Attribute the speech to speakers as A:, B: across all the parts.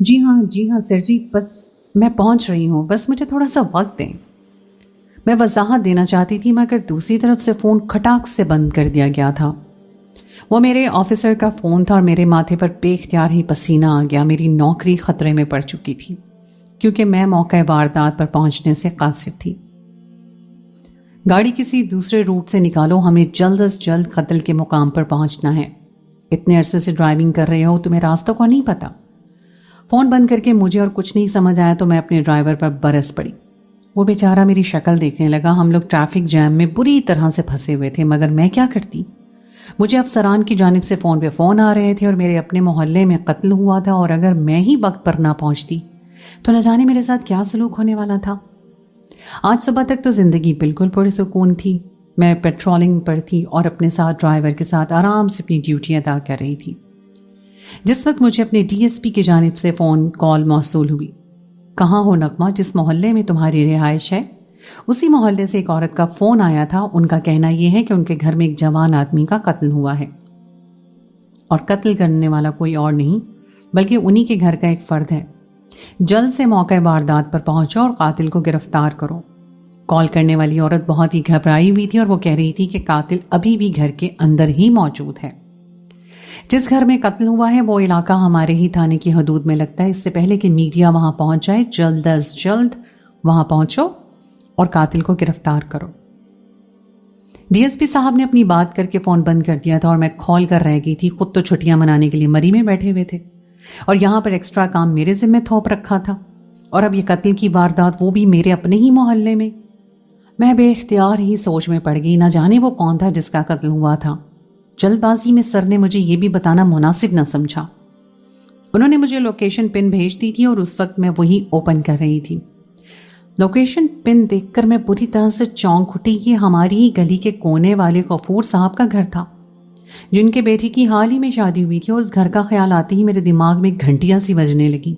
A: جی ہاں سر جی، بس میں پہنچ رہی ہوں، بس مجھے تھوڑا سا وقت دیں۔ میں وضاحت دینا چاہتی تھی مگر دوسری طرف سے فون کھٹاک سے بند کر دیا گیا تھا۔ وہ میرے آفیسر کا فون تھا اور میرے ماتھے پر بے اختیار ہی پسینہ آ گیا۔ میری نوکری خطرے میں پڑ چکی تھی کیونکہ میں موقع واردات پر پہنچنے سے قاصر تھی۔ گاڑی کسی دوسرے روٹ سے نکالو، ہمیں جلد از جلد قتل کے مقام پر پہنچنا ہے۔ اتنے عرصے سے ڈرائیونگ کر رہے ہو، تمہیں راستوں کو نہیں پتا؟ فون بند کر کے مجھے اور کچھ نہیں سمجھ آیا تو میں اپنے ڈرائیور پر برس پڑی۔ وہ بیچارہ میری شکل دیکھنے لگا۔ ہم لوگ ٹریفک جام میں بری طرح سے پھنسے ہوئے تھے، مگر میں کیا کرتی؟ مجھے افسران کی جانب سے فون پہ فون آ رہے تھے اور میرے اپنے محلے میں قتل ہوا تھا، اور اگر میں ہی وقت پر نہ پہنچتی تو نہ جانے میرے ساتھ کیا سلوک ہونے والا تھا۔ آج صبح تک تو زندگی بالکل پرسکون تھی۔ میں پیٹرولنگ پر تھی اور اپنے ساتھ ڈرائیور کے ساتھ آرام سے اپنی ڈیوٹی ادا کر رہی تھی۔ جس وقت مجھے اپنے ڈی ایس پی کی جانب سے فون کال موصول ہوئی۔ کہاں ہو نغمہ؟ جس محلے میں تمہاری رہائش ہے اسی محلے سے ایک عورت کا فون آیا تھا۔ ان کا کہنا یہ ہے کہ ان کے گھر میں ایک جوان آدمی کا قتل ہوا ہے، اور قتل کرنے والا کوئی اور نہیں بلکہ انہی کے گھر کا ایک فرد ہے۔ جلد سے موقع واردات پر پہنچو اور قاتل کو گرفتار کرو۔ کال کرنے والی عورت بہت ہی گھبرائی ہوئی تھی اور وہ کہہ رہی تھی کہ قاتل ابھی بھی گھر کے اندر ہی موجود ہے۔ جس گھر میں قتل ہوا ہے وہ علاقہ ہمارے ہی تھانے کی حدود میں لگتا ہے۔ اس سے پہلے کہ میڈیا وہاں پہنچ جائے، جلد از جلد وہاں پہنچو اور قاتل کو گرفتار کرو۔ ڈی ایس پی صاحب نے اپنی بات کر کے فون بند کر دیا تھا اور میں کھول کر رہ گئی تھی۔ خود تو چھٹیاں منانے کے لیے مری میں بیٹھے ہوئے تھے اور یہاں پر ایکسٹرا کام میرے ذمہ تھوپ رکھا تھا، اور اب یہ قتل کی واردات وہ بھی میرے اپنے ہی محلے میں۔ میں بے اختیار ہی سوچ میں پڑ گئی، نہ جانے وہ کون تھا جس کا قتل ہوا تھا۔ جلد بازی میں سر نے مجھے یہ بھی بتانا مناسب نہ سمجھا۔ انہوں نے مجھے لوکیشن پن بھیج دی تھی اور اس وقت میں وہی اوپن کر رہی تھی۔ لوکیشن پن دیکھ کر میں بری طرح سے چونک اٹھی۔ یہ ہماری ہی گلی کے کونے والے غفور صاحب کا گھر تھا، جن کے بیٹی کی حال ہی میں شادی ہوئی تھی، اور اس گھر کا خیال آتے ہی میرے دماغ میں گھنٹیاں سی بجنے لگی۔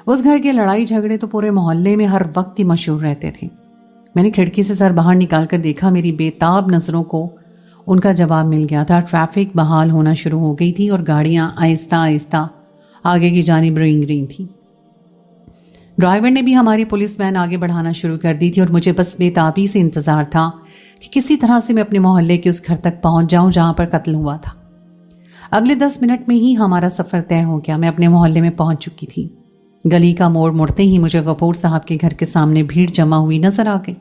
A: اس گھر کے لڑائی جھگڑے تو پورے محلے میں ہر وقت ہی مشہور رہتے تھے۔ میں نے کھڑکی سے سر باہر نکال کر دیکھا، میری بے تاب نظروں کو ان کا جواب مل گیا تھا۔ ٹریفک بحال ہونا شروع ہو گئی تھی اور گاڑیاں آہستہ آہستہ آگے کی جانب رینگ رہی تھیں۔ ڈرائیور نے بھی ہماری پولیس وین آگے بڑھانا شروع کر دی تھی اور مجھے بس بے تابی سے انتظار تھا کہ کسی طرح سے میں اپنے محلے کے اس گھر تک پہنچ جاؤں جہاں پر قتل ہوا تھا۔ اگلے 10 منٹ میں ہی ہمارا سفر طے ہو گیا۔ میں اپنے محلے میں پہنچ چکی تھی۔ گلی کا موڑ مڑتے ہی مجھے غفور صاحب کے گھر کے سامنے بھیڑ جمع ہوئی نظر آ گئی۔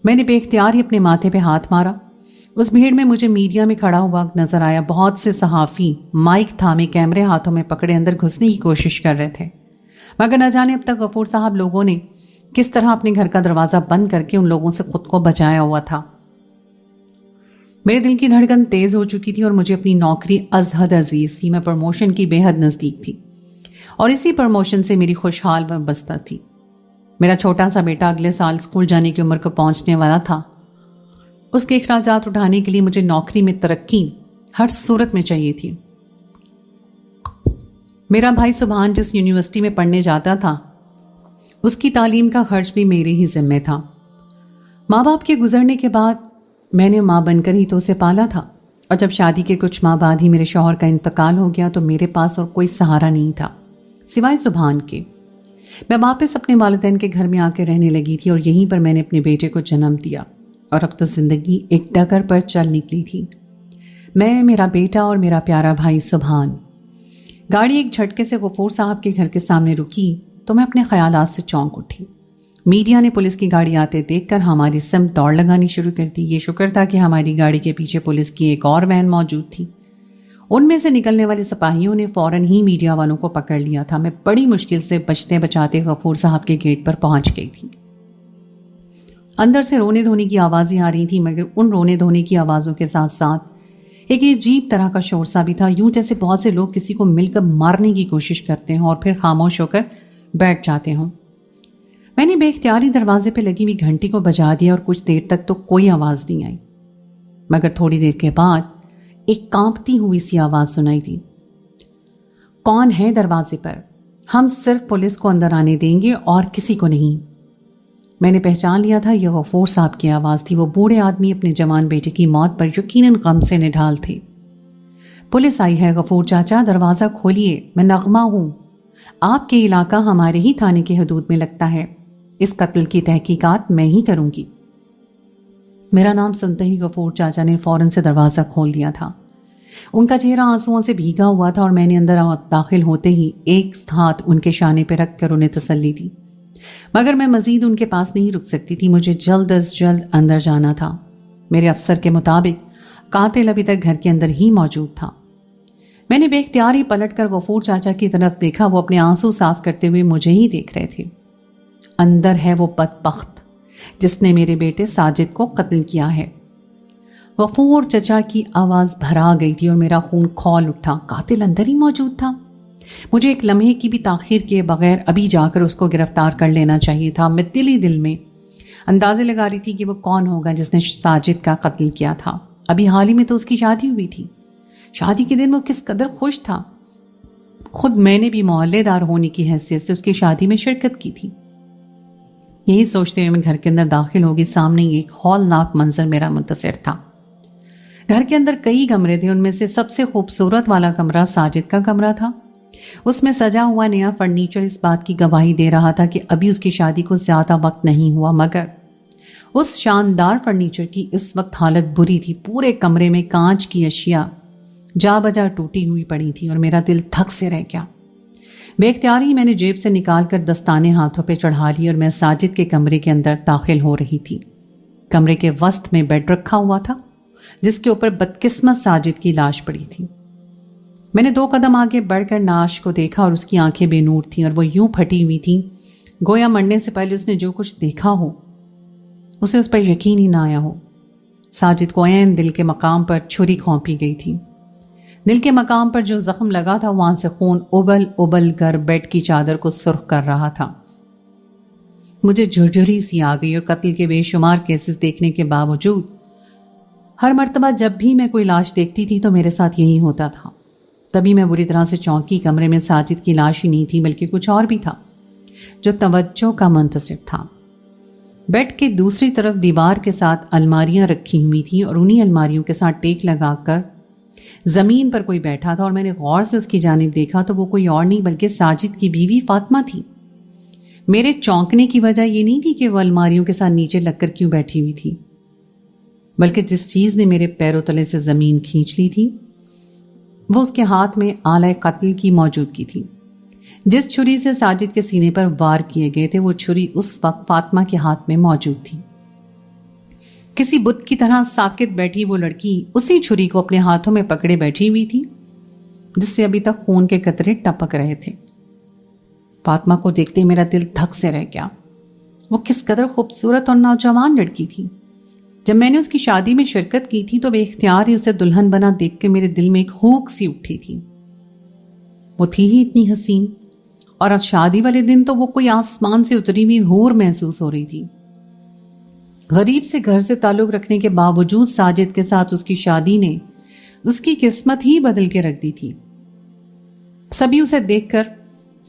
A: میں نے بے اختیار ہی اپنے ماتھے پہ ہاتھ مارا۔ اس بھیڑ میں مجھے میڈیا میں کھڑا ہوا نظر آیا۔ بہت سے صحافی مائک تھامے کیمرے ہاتھوں میں پکڑے اندر گھسنے کی کوشش کر رہے تھے، مگر نہ جانے اب تک غفور صاحب لوگوں نے کس طرح اپنے گھر کا دروازہ بند کر کے ان لوگوں سے خود کو بچایا ہوا تھا۔ میرے دل کی دھڑکن تیز ہو چکی تھی اور مجھے اپنی نوکری از حد عزیز تھی۔ میں پروموشن کی بے حد نزدیک تھی اور اسی پروموشن سے میری خوشحال وابستہ تھی۔ میرا چھوٹا سا بیٹا اگلے سال اسکول جانے کی عمر کو پہنچنے والا تھا۔ اس کے اخراجات اٹھانے کے لیے مجھے نوکری میں ترقی ہر صورت میں چاہیے تھی۔ میرا بھائی سبحان جس یونیورسٹی میں پڑھنے جاتا تھا، اس کی تعلیم کا خرچ بھی میرے ہی ذمہ تھا۔ ماں باپ کے گزرنے کے بعد میں نے ماں بن کر ہی تو اسے پالا تھا، اور جب شادی کے کچھ ماہ بعد ہی میرے شوہر کا انتقال ہو گیا تو میرے پاس اور کوئی سہارا نہیں تھا سوائے سبحان کے۔ میں واپس اپنے والدین کے گھر میں آ کے رہنے لگی تھی اور یہیں پر میں نے اپنے بیٹے کو جنم دیا، اور اب تو زندگی ایک ڈگر پر چل نکلی تھی۔ میں، میرا بیٹا اور میرا پیارا بھائی سبحان۔ گاڑی ایک جھٹکے سے غفور صاحب کے گھر کے سامنے رکی تو میں اپنے خیالات سے چونک اٹھی۔ میڈیا نے پولیس کی گاڑی آتے دیکھ کر ہماری سمت دوڑ لگانی شروع کر دی۔ یہ شکر تھا کہ ہماری گاڑی کے پیچھے پولیس کی ایک اور وین موجود تھی۔ ان میں سے نکلنے والے سپاہیوں نے فوراً ہی میڈیا والوں کو پکڑ لیا تھا۔ میں بڑی مشکل سے بچتے بچاتے غفور صاحب کے گیٹ پر پہنچ گئی تھی۔ اندر سے رونے دھونے کی آوازیں آ رہی تھیں، مگر ان رونے دھونے کی آوازوں کے ساتھ ساتھ ایک عجیب طرح کا شور سا بھی تھا، یوں جیسے بہت سے لوگ کسی کو مل کر مارنے کی کوشش کرتے ہوں اور پھر خاموش ہو کر بیٹھ جاتے ہوں۔ میں نے بے اختیاری دروازے پہ لگی ہوئی گھنٹی کو بجا دیا اور کچھ دیر تک تو کوئی آواز نہیں آئی، مگر تھوڑی دیر کے بعد ایک کانپتی ہوئی سی آواز سنائی دی۔ کون ہے دروازے پر؟ ہم صرف پولیس کو اندر آنے دیں گے اور کسی کو نہیں۔ میں نے پہچان لیا تھا یہ غفور صاحب کی آواز تھی۔ وہ بوڑھے آدمی اپنے جوان بیٹے کی موت پر یقیناً غم سے نڈھال تھے۔ پولیس آئی ہے غفور چاچا، دروازہ کھولیے، میں نغمہ ہوں۔ آپ کے علاقہ ہمارے ہی تھانے کے حدود میں لگتا ہے. اس قتل کی تحقیقات میں ہی کروں گی. میرا نام سنتے ہی غفور چاچا نے فوراً سے دروازہ کھول دیا تھا. ان کا چہرہ آنسوؤں سے بھیگا ہوا تھا اور میں نے اندر داخل ہوتے ہی ایک ہاتھ ان کے شانے پہ رکھ کر انہیں تسلی دی. مگر میں مزید ان کے پاس نہیں رک سکتی تھی. مجھے جلد از جلد اندر جانا تھا. میرے افسر کے مطابق قاتل ابھی تک گھر کے اندر ہی موجود تھا. میں نے بے اختیار ہی پلٹ کر غفور چاچا کی طرف دیکھا. وہ اپنے آنسو صاف کرتے ہوئے مجھے ہی دیکھ رہے تھے. اندر ہے وہ بدبخت جس نے میرے بیٹے ساجد کو قتل کیا ہے. غفور چچا کی آواز بھرا گئی تھی اور میرا خون کھول اٹھا. قاتل اندر ہی موجود تھا. مجھے ایک لمحے کی بھی تاخیر کیے بغیر ابھی جا کر اس کو گرفتار کر لینا چاہیے تھا. میں دل میں اندازے لگا رہی تھی کہ وہ کون ہوگا جس نے ساجد کا قتل کیا تھا. ابھی حال ہی میں تو اس کی شادی ہوئی تھی. شادی کے دن وہ کس قدر خوش تھا. خود میں نے بھی محلے دار ہونے کی حیثیت سے اس کی شادی میں شرکت کی تھی. یہی سوچتے ہوئے میں گھر کے اندر داخل ہوگی. سامنے ایک ہولناک منظر میرا منتظر تھا. گھر کے اندر کئی کمرے تھے. ان میں سے سب سے خوبصورت والا کمرہ ساجد کا کمرہ تھا. اس میں سجا ہوا نیا فرنیچر اس بات کی گواہی دے رہا تھا کہ ابھی اس کی شادی کو زیادہ وقت نہیں ہوا. مگر اس شاندار فرنیچر کی اس وقت حالت بری تھی. پورے کمرے میں کانچ کی اشیاء جا بجا ٹوٹی ہوئی پڑی تھی اور میرا دل دھک سے رہ گیا. بے اختیار ہی میں نے جیب سے نکال کر دستانے ہاتھوں پہ چڑھا لی اور میں ساجد کے کمرے کے اندر داخل ہو رہی تھی. کمرے کے وسط میں بیڈ رکھا ہوا تھا جس کے اوپر بدقسمت ساجد کی لاش پڑی تھی. میں نے 2 قدم آگے بڑھ کر لاش کو دیکھا اور اس کی آنکھیں بے نور تھیں اور وہ یوں پھٹی ہوئی تھیں گویا مرنے سے پہلے اس نے جو کچھ دیکھا ہو اسے اس پر یقین ہی نہ آیا ہو. ساجد کو عین دل کے مقام پر چھری کھونپی گئی تھی. دل کے مقام پر جو زخم لگا تھا وہاں سے خون ابل ابل کر بیڈ کی چادر کو سرخ کر رہا تھا. مجھے جھرجھری سی آ گئی اور قتل کے بے شمار کیسز دیکھنے کے باوجود ہر مرتبہ جب بھی میں کوئی لاش دیکھتی تھی تو میرے ساتھ یہی ہوتا تھا. تبھی میں بری طرح سے چونکی. کمرے میں ساجد کی لاش ہی نہیں تھی بلکہ کچھ اور بھی تھا جو توجہ کا منتظر تھا. بیڈ کے دوسری طرف دیوار کے ساتھ الماریاں رکھی ہوئی تھیں اور انہی الماریوں کے ساتھ ٹیک لگا کر زمین پر کوئی بیٹھا تھا اور میں نے غور سے اس کی جانب دیکھا تو وہ کوئی اور نہیں بلکہ ساجد کی بیوی فاطمہ تھی. میرے چونکنے کی وجہ یہ نہیں تھی کہ وہ الماریوں کے ساتھ نیچے لگ کر کیوں بیٹھی ہوئی تھی بلکہ جس چیز نے میرے پیروں تلے سے زمین کھینچ لی تھی وہ اس کے ہاتھ میں آلہ قتل کی موجودگی تھی. جس چھری سے ساجد کے سینے پر وار کیے گئے تھے وہ چھری اس وقت فاطمہ کے ہاتھ میں موجود تھی. کسی بت کی طرح ساکت بیٹھی وہ لڑکی اسی چھری کو اپنے ہاتھوں میں پکڑے بیٹھی ہوئی تھی جس سے ابھی تک خون کے قطرے ٹپک رہے تھے. فاطمہ کو دیکھتے میرا دل دھک سے رہ گیا. وہ کس قدر خوبصورت اور نوجوان لڑکی تھی. جب میں نے اس کی شادی میں شرکت کی تھی تو بے اختیار ہی اسے دلہن بنا دیکھ کے میرے دل میں ایک ہوک سی اٹھی تھی. وہ تھی ہی اتنی حسین اور آج شادی والے دن تو وہ کوئی آسمان سے اتری ہوئی حور محسوس ہو رہی تھی. غریب سے گھر سے تعلق رکھنے کے باوجود ساجد کے ساتھ اس کی شادی نے اس کی قسمت ہی بدل کے رکھ دی تھی. سبھی اسے دیکھ کر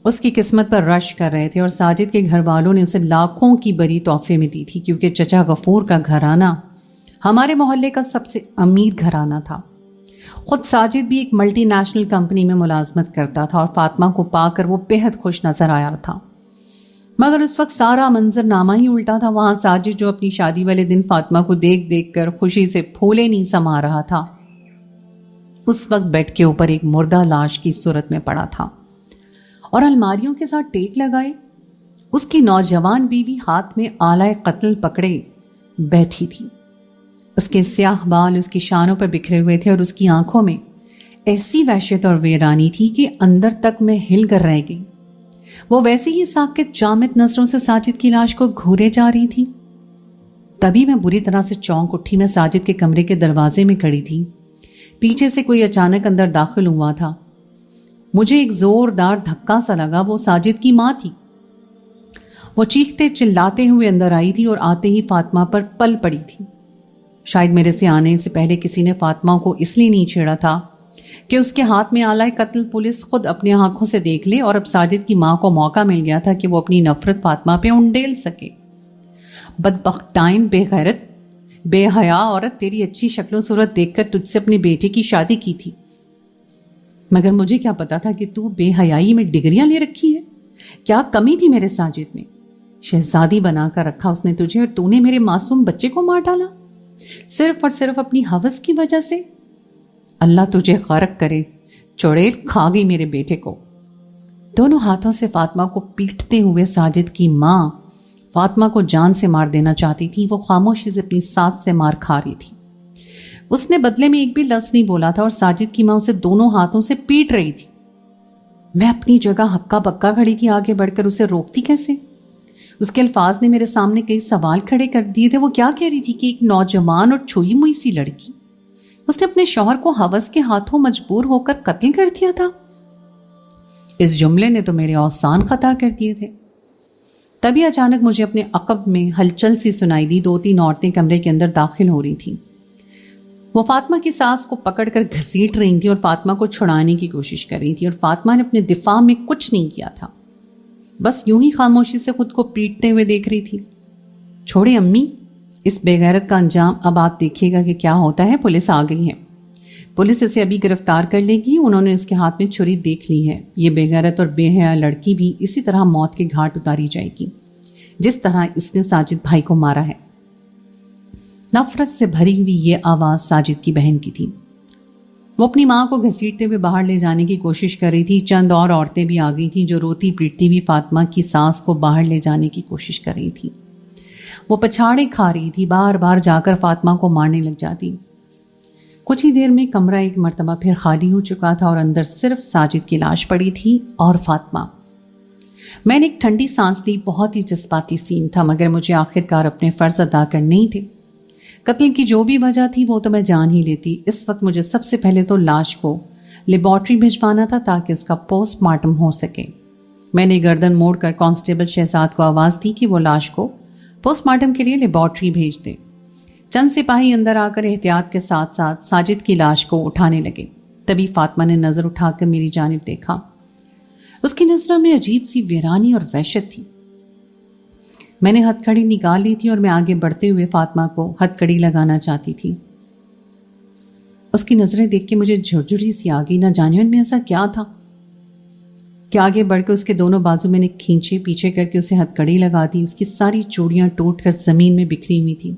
A: اس کی قسمت پر رش کر رہے تھے اور ساجد کے گھر والوں نے اسے لاکھوں کی بری تحفے میں دی تھی کیونکہ چچا غفور کا گھرانہ ہمارے محلے کا سب سے امیر گھرانہ تھا. خود ساجد بھی ایک ملٹی نیشنل کمپنی میں ملازمت کرتا تھا اور فاطمہ کو پا کر وہ بہت خوش نظر آیا تھا. مگر اس وقت سارا منظر نامہ ہی الٹا تھا. وہاں ساجد جو اپنی شادی والے دن فاطمہ کو دیکھ دیکھ کر خوشی سے پھولے نہیں سما رہا تھا اس وقت بیڈ کے اوپر ایک مردہ لاش کی صورت میں پڑا تھا اور الماریوں کے ساتھ ٹیک لگائے اس کی نوجوان بیوی ہاتھ میں آلہ قتل پکڑے بیٹھی تھی. اس کے سیاہ بال اس کی شانوں پر بکھرے ہوئے تھے اور اس کی آنکھوں میں ایسی وحشت اور ویرانی تھی کہ اندر تک میں ہل کر رہ گئی. وہ ویسے ہی ساکت جامد نظروں سے ساجد کی لاش کو گھورے جا رہی تھی. تبھی میں بری طرح سے چونک اٹھی. میں ساجد کے کمرے کے دروازے میں کھڑی تھی. پیچھے سے کوئی اچانک اندر داخل ہوا تھا. مجھے ایک زوردار دھکا سا لگا. وہ ساجد کی ماں تھی. وہ چیختے چلاتے ہوئے اندر آئی تھی اور آتے ہی فاطمہ پر پل پڑی تھی. شاید میرے سے آنے سے پہلے کسی نے فاطمہ کو اس لیے نہیں چھیڑا تھا کہ اس کے ہاتھ میں آلہ قتل پولیس خود اپنے آنکھوں سے دیکھ لے اور اب ساجد کی ماں کو موقع مل گیا تھا کہ وہ اپنی نفرت فاطمہ پہ انڈیل سکے. بدبختائن، بے غیرت، بے حیا عورت، تیری اچھی شکل و صورت دیکھ کر تجھ سے اپنے بیٹے کی شادی کی تھی. مگر مجھے کیا پتا تھا کہ تو بے حیائی میں ڈگریاں لے رکھی ہے. کیا کمی تھی میرے ساجد میں؟ شہزادی بنا کر رکھا اس نے تجھے، اور تو نے میرے معصوم بچے کو مار ڈالا صرف اور صرف اپنی ہوس کی وجہ سے. اللہ تجھے غرق کرے، چڑیل کھا گئی میرے بیٹے کو. دونوں ہاتھوں سے فاطمہ کو پیٹتے ہوئے ساجد کی ماں فاطمہ کو جان سے مار دینا چاہتی تھی. وہ خاموشی سے اپنی ساس سے مار کھا رہی تھی. اس نے بدلے میں ایک بھی لفظ نہیں بولا تھا، اور ساجد کی ماں اسے دونوں ہاتھوں سے پیٹ رہی تھی. میں اپنی جگہ ہکا بکا کھڑی تھی، آگے بڑھ کر اسے روکتی کیسے؟ اس کے الفاظ نے میرے سامنے کئی سوال کھڑے کر دیے تھے. وہ کیا کہہ رہی تھی کہ ایک نوجوان اور چھوئی موئی سی لڑکی، اس نے اپنے شوہر کو ہوس کے ہاتھوں مجبور ہو کر قتل کر دیا تھا. اس جملے نے تو میرے اوسان خطا کر دیے تھے. تبھی اچانک مجھے اپنے عقب میں ہلچل سی سنائی دی. 2-3 عورتیں کمرے کے اندر داخل ہو رہی تھیں. وہ فاطمہ کی ساس کو پکڑ کر گھسیٹ رہی تھی اور فاطمہ کو چھڑانے کی کوشش کر رہی تھی، اور فاطمہ نے اپنے دفاع میں کچھ نہیں کیا تھا، بس یوں ہی خاموشی سے خود کو پیٹتے ہوئے دیکھ رہی تھی. چھوڑے امی، اس بے غیرت کا انجام اب آپ دیکھیے گا کہ کیا ہوتا ہے. پولیس آ گئی ہے، پولیس اسے ابھی گرفتار کر لے گی. انہوں نے اس کے ہاتھ میں چھری دیکھ لی ہے. یہ بے غیرت اور بے حیا لڑکی بھی اسی طرح موت کے گھاٹ اتاری جائے گی جس طرح اس نے ساجد بھائی کو مارا ہے. نفرت سے بھری ہوئی یہ آواز ساجد کی بہن کی تھی. وہ اپنی ماں کو گھسیٹتے ہوئے باہر لے جانے کی کوشش کر رہی تھی. چند اور عورتیں بھی آ گئی تھیں جو روتی پیٹتی ہوئی فاطمہ کی ساس کو باہر لے جانے کی کوشش کر رہی تھی. وہ پچھاڑے کھا رہی تھی، بار بار جا کر فاطمہ کو مارنے لگ جاتی. کچھ ہی دیر میں کمرہ ایک مرتبہ پھر خالی ہو چکا تھا اور اندر صرف ساجد کی لاش پڑی تھی اور فاطمہ. میں نے ایک ٹھنڈی سانس لی. بہت ہی جذباتی سین تھا، مگر مجھے آخرکار اپنے فرض ادا کرنے ہی تھے. قتل کی جو بھی وجہ تھی وہ تو میں جان ہی لیتی. اس وقت مجھے سب سے پہلے تو لاش کو لیبارٹری بھجوانا تھا تاکہ اس کا پوسٹ مارٹم ہو سکے. میں نے گردن موڑ کر کانسٹیبل شہزاد کو آواز دی کہ وہ لاش کو پوسٹ مارٹم کے لیے لیبارٹری بھیج دے. چند سپاہی اندر آ کر احتیاط کے ساتھ ساتھ ساجد کی لاش کو اٹھانے لگے. تبھی فاطمہ نے نظر اٹھا کر میری جانب دیکھا. اس کی نظروں میں عجیب سی ویرانی اور وحشت تھی. میں نے ہتھ کڑی نکال لی تھی اور میں آگے بڑھتے ہوئے فاطمہ کو ہتھ کڑی لگانا چاہتی تھی. اس کی نظریں دیکھ کے مجھے جھرجھری سی آ گئی. نہ جانے ان میں ایسا کیا تھا کہ آگے بڑھ کے اس کے دونوں بازو میں نے کھینچے، پیچھے کر کے اسے ہتھ کڑی لگا دی. اس کی ساری چوڑیاں ٹوٹ کر زمین میں بکھری ہوئی تھی.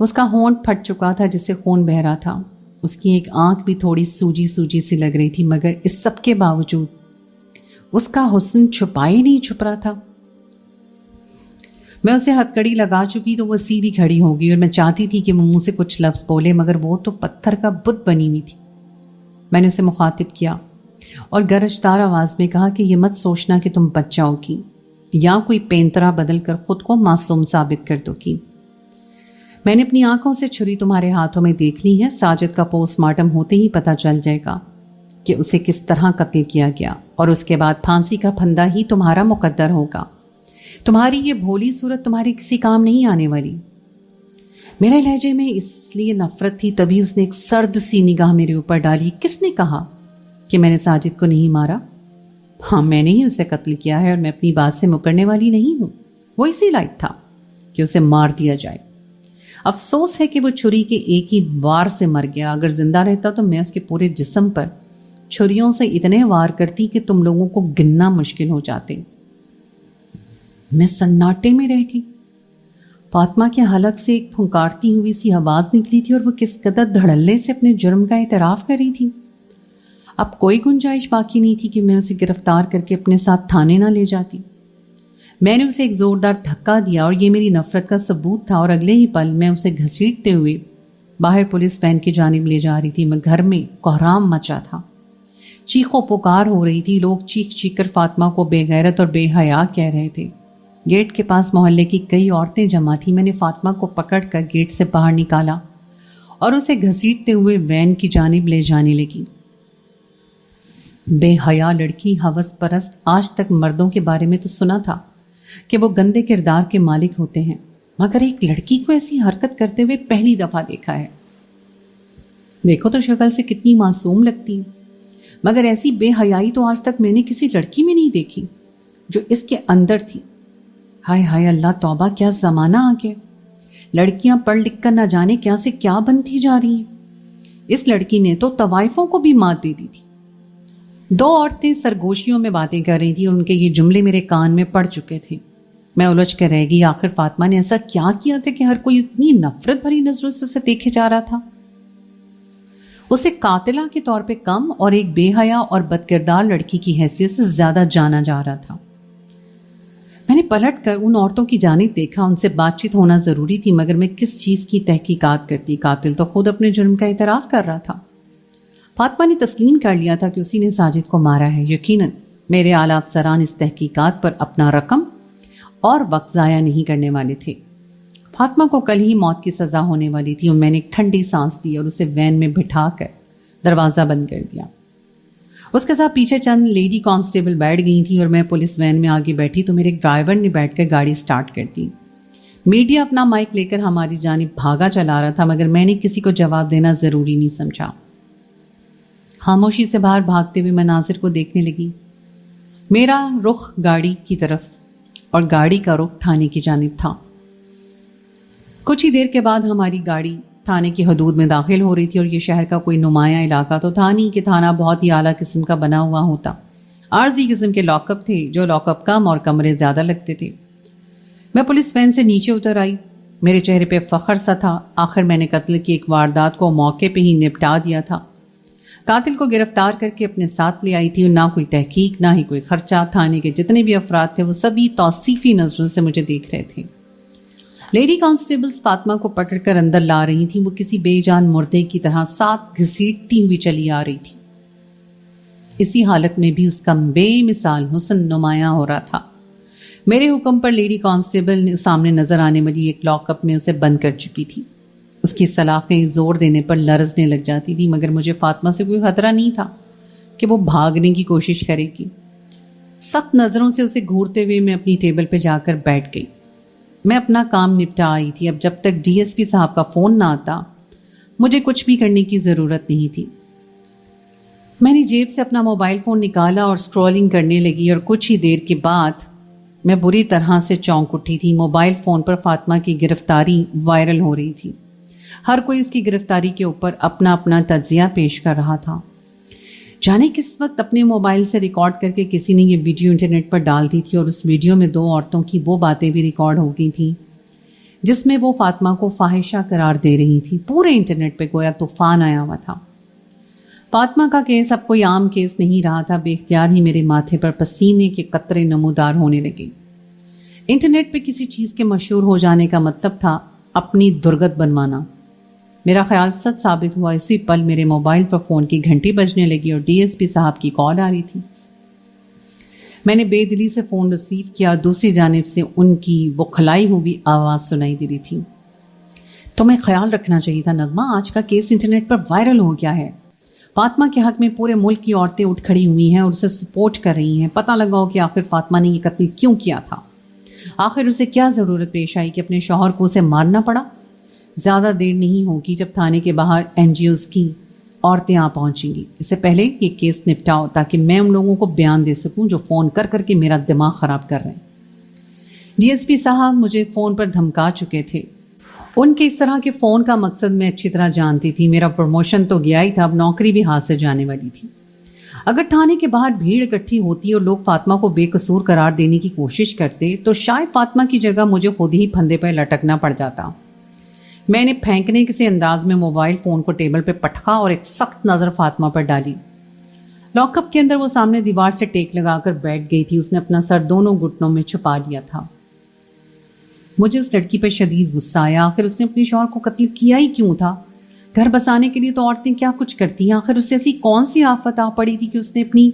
A: اس کا ہونٹ پھٹ چکا تھا جس سے خون بہہ رہا تھا. اس کی ایک آنکھ بھی تھوڑی سوجی سوجی سی لگ رہی تھی، مگر اس سب کے باوجود اس کا حسن چھپائے نہیں چھپ رہا تھا. میں اسے ہتھ کڑی لگا چکی تو وہ سیدھی کھڑی ہو گئی اور میں چاہتی تھی کہ وہ منہ سے کچھ لفظ بولے، مگر وہ تو پتھر کا بت بنی ہوئی تھی. میں نے اسے مخاطب کیا اور گرجدار آواز میں کہا کہ یہ مت سوچنا کہ تم بچ جاؤ گی یا کوئی پینترا بدل کر خود کو معصوم ثابت کر دو گی. میں نے اپنی آنکھوں سے چھری تمہارے ہاتھوں میں دیکھ لی ہے. ساجد کا پوسٹ مارٹم ہوتے ہی پتہ چل جائے گا کہ اسے کس طرح قتل کیا گیا، اور اس کے بعد پھانسی کا پھندا ہی تمہارا مقدر ہوگا. تمہاری یہ بھولی صورت تمہاری کسی کام نہیں آنے والی. میرے لہجے میں اس لیے نفرت تھی. تبھی اس نے ایک سرد سی نگاہ میرے اوپر ڈالی. کس نے کہا کہ میں نے ساجد کو نہیں مارا؟ ہاں، میں نے ہی اسے قتل کیا ہے اور میں اپنی بات سے مکرنے والی نہیں ہوں. وہ اسی لائق تھا کہ اسے مار دیا جائے. افسوس ہے کہ وہ چھری کے ایک ہی وار سے مر گیا. اگر زندہ رہتا تو میں اس کے پورے جسم پر چھریوں سے اتنے وار کرتی کہ تم لوگوں کو گننا مشکل ہو جاتے. میں سناٹے میں رہ گئی. فاطمہ کے حلق سے ایک پھنکارتی ہوئی سی آواز نکلی تھی اور وہ کس قدر دھڑلے سے اپنے جرم کا اعتراف کر رہی تھی. اب کوئی گنجائش باقی نہیں تھی کہ میں اسے گرفتار کر کے اپنے ساتھ تھانے نہ لے جاتی. میں نے اسے ایک زوردار دھکا دیا اور یہ میری نفرت کا ثبوت تھا، اور اگلے ہی پل میں اسے گھسیٹتے ہوئے باہر پولیس وین کی جانب لے جا رہی تھی. میں گھر میں کوہرام مچا تھا. چیخ و پکار ہو رہی تھی. لوگ چیخ چیخ کر فاطمہ کو بے غیرت اور بے حیا کہہ رہے تھے. گیٹ کے پاس محلے کی کئی عورتیں جمع تھیں. میں نے فاطمہ کو پکڑ کر گیٹ سے باہر نکالا اور اسے گھسیٹتے ہوئے وین کی جانب لے جانے لگی. بے حیا لڑکی، ہوس پرست. آج تک مردوں کے بارے میں تو سنا تھا کہ وہ گندے کردار کے مالک ہوتے ہیں، مگر ایک لڑکی کو ایسی حرکت کرتے ہوئے پہلی دفعہ دیکھا ہے. دیکھو تو شکل سے کتنی معصوم لگتی ہے، مگر ایسی بے حیائی تو آج تک میں نے کسی لڑکی میں نہیں دیکھی جو اس کے اندر تھی. ہائے ہائے اللہ توبہ، کیا زمانہ آ گیا. لڑکیاں پڑھ لکھ کر نہ جانے کیا سے کیا بنتی جا رہی ہیں. اس لڑکی نے تو طوائفوں کو بھی مات دے دی تھی. دو عورتیں سرگوشیوں میں باتیں کر رہی تھیں اور ان کے یہ جملے میرے کان میں پڑ چکے تھے. میں الجھ کر رہ گئی. آخر فاطمہ نے ایسا کیا کیا تھا کہ ہر کوئی اتنی نفرت بھری نظروں سے اسے دیکھے جا رہا تھا؟ اسے قاتلہ کے طور پہ کم اور ایک بے حیا اور بدکردار لڑکی کی حیثیت سے زیادہ جانا جا رہا تھا. میں نے پلٹ کر ان عورتوں کی جانب دیکھا. ان سے بات چیت ہونا ضروری تھی، مگر میں کس چیز کی تحقیقات کرتی؟ قاتل تو خود اپنے جرم کا اعتراف کر رہا تھا. فاطمہ نے تسلیم کر لیا تھا کہ اسی نے ساجد کو مارا ہے. یقیناً میرے اعلی افسران اس تحقیقات پر اپنا رقم اور وقت ضائع نہیں کرنے والے تھے. فاطمہ کو کل ہی موت کی سزا ہونے والی تھی اور میں نے ایک ٹھنڈی سانس لی اور اسے وین میں بٹھا کر دروازہ بند کر دیا. اس کے ساتھ پیچھے چند لیڈی کانسٹیبل بیٹھ گئی تھیں اور میں پولیس وین میں آگے بیٹھی تو میرے ڈرائیور نے بیٹھ کر گاڑی سٹارٹ کر دی. میڈیا اپنا مائک لے کر ہماری جانب بھاگا چلا رہا تھا، مگر میں نے کسی کو جواب دینا ضروری نہیں سمجھا. خاموشی سے باہر بھاگتے ہوئے مناظر کو دیکھنے لگی. میرا رخ گاڑی کی طرف اور گاڑی کا رخ تھانے کی جانب تھا. کچھ ہی دیر کے بعد ہماری گاڑی تھانے کی حدود میں داخل ہو رہی تھی اور یہ شہر کا کوئی نمایاں علاقہ تو تھا نہیں کہ تھانہ بہت ہی اعلیٰ قسم کا بنا ہوا ہوتا. عارضی قسم کے لاک اپ تھے، جو لاک اپ کم اور کمرے زیادہ لگتے تھے. میں پولیس وین سے نیچے اتر آئی. میرے چہرے پہ فخر سا تھا. آخر میں نے قتل کی ایک واردات کو موقع پہ ہی نپٹا دیا تھا. قاتل کو گرفتار کر کے اپنے ساتھ لے آئی تھی اور نہ کوئی تحقیق نہ ہی کوئی خرچہ. تھانے کے جتنے بھی افراد تھے وہ سبھی توصیفی نظروں سے مجھے دیکھ رہے تھے. لیڈی کانسٹیبلز فاطمہ کو پکڑ کر اندر لا رہی تھیں. وہ کسی بے جان مردے کی طرح ساتھ گھسیٹتی ہوئی چلی آ رہی تھی. اسی حالت میں بھی اس کا بے مثال حسن نمایاں ہو رہا تھا. میرے حکم پر لیڈی کانسٹیبل نے سامنے نظر آنے والی ایک لاک اپ میں اسے بند کر چکی تھی. اس کی سلاخیں زور دینے پر لرزنے لگ جاتی تھی، مگر مجھے فاطمہ سے کوئی خطرہ نہیں تھا کہ وہ بھاگنے کی کوشش کرے گی. سخت نظروں سے اسے گھورتے ہوئے میں اپنی ٹیبل پہ جا کر بیٹھ گئی. میں اپنا کام نپٹا آئی تھی. اب جب تک ڈی ایس پی صاحب کا فون نہ آتا مجھے کچھ بھی کرنے کی ضرورت نہیں تھی. میں نے جیب سے اپنا موبائل فون نکالا اور اسکرولنگ کرنے لگی اور کچھ ہی دیر کے بعد میں بری طرح سے چونک اٹھی تھی. موبائل فون پر فاطمہ کی گرفتاری وائرل ہو رہی تھی. ہر کوئی اس کی گرفتاری کے اوپر اپنا اپنا تجزیہ پیش کر رہا تھا. جانے کس وقت اپنے موبائل سے ریکارڈ کر کے کسی نے یہ ویڈیو انٹرنیٹ پر ڈال دی تھی اور اس ویڈیو میں دو عورتوں کی وہ باتیں بھی ریکارڈ ہو گئی تھیں جس میں وہ فاطمہ کو فاحشہ قرار دے رہی تھی. پورے انٹرنیٹ پہ گویا طوفان آیا ہوا تھا. فاطمہ کا کیس اب کوئی عام کیس نہیں رہا تھا. بے اختیار ہی میرے ماتھے پر پسینے کے قطرے نمودار ہونے لگے. انٹرنیٹ پہ کسی چیز کے مشہور ہو جانے کا مطلب تھا اپنی درگت بنوانا. میرا خیال سچ ثابت ہوا. اسی پل میرے موبائل پر فون کی گھنٹی بجنے لگی اور ڈی ایس پی صاحب کی کال آ رہی تھی. میں نے بے دلی سے فون ریسیو کیا اور دوسری جانب سے ان کی بکھلائی ہوئی آواز سنائی دے رہی تھی. تمہیں خیال رکھنا چاہیے تھا نغمہ، آج کا کیس انٹرنیٹ پر وائرل ہو گیا ہے. فاطمہ کے حق میں پورے ملک کی عورتیں اٹھ کھڑی ہوئی ہیں اور اسے سپورٹ کر رہی ہیں. پتہ لگاؤ کہ آخر فاطمہ نے یہ قتل کیوں کیا تھا. آخر اسے کیا ضرورت پیش آئی کہ اپنے شوہر کو اسے مارنا پڑا. زیادہ دیر نہیں ہوگی جب تھانے کے باہر این جی اوز کی عورتیں آ پہنچیں گی. اس سے پہلے یہ کیس نپٹاؤ تاکہ میں ان لوگوں کو بیان دے سکوں جو فون کر کر کے میرا دماغ خراب کر رہے ہیں. ڈی ایس پی صاحب مجھے فون پر دھمکا چکے تھے. ان کے اس طرح کے فون کا مقصد میں اچھی طرح جانتی تھی. میرا پروموشن تو گیا ہی تھا، اب نوکری بھی ہاتھ سے جانے والی تھی. اگر تھانے کے باہر بھیڑ اکٹھی ہوتی اور لوگ فاطمہ کو بے قصور قرار دینے کی کوشش کرتے تو شاید فاطمہ کی جگہ مجھے خود ہی پھندے پہ لٹکنا پڑ جاتا. میں نے پھینکنے کسی انداز میں موبائل فون کو ٹیبل پہ پٹکا اور ایک سخت نظر فاطمہ پر ڈالی. لاک اپ کے اندر وہ سامنے دیوار سے ٹیک لگا کر بیٹھ گئی تھی. اس نے اپنا سر دونوں گھٹنوں میں چھپا لیا تھا. مجھے اس لڑکی پر شدید غصہ آیا. آخر اس نے اپنے شوہر کو قتل کیا ہی کیوں تھا؟ گھر بسانے کے لیے تو عورتیں کیا کچھ کرتی ہیں. آخر اس سے ایسی کون سی آفت آ پڑی تھی کہ اس نے اپنی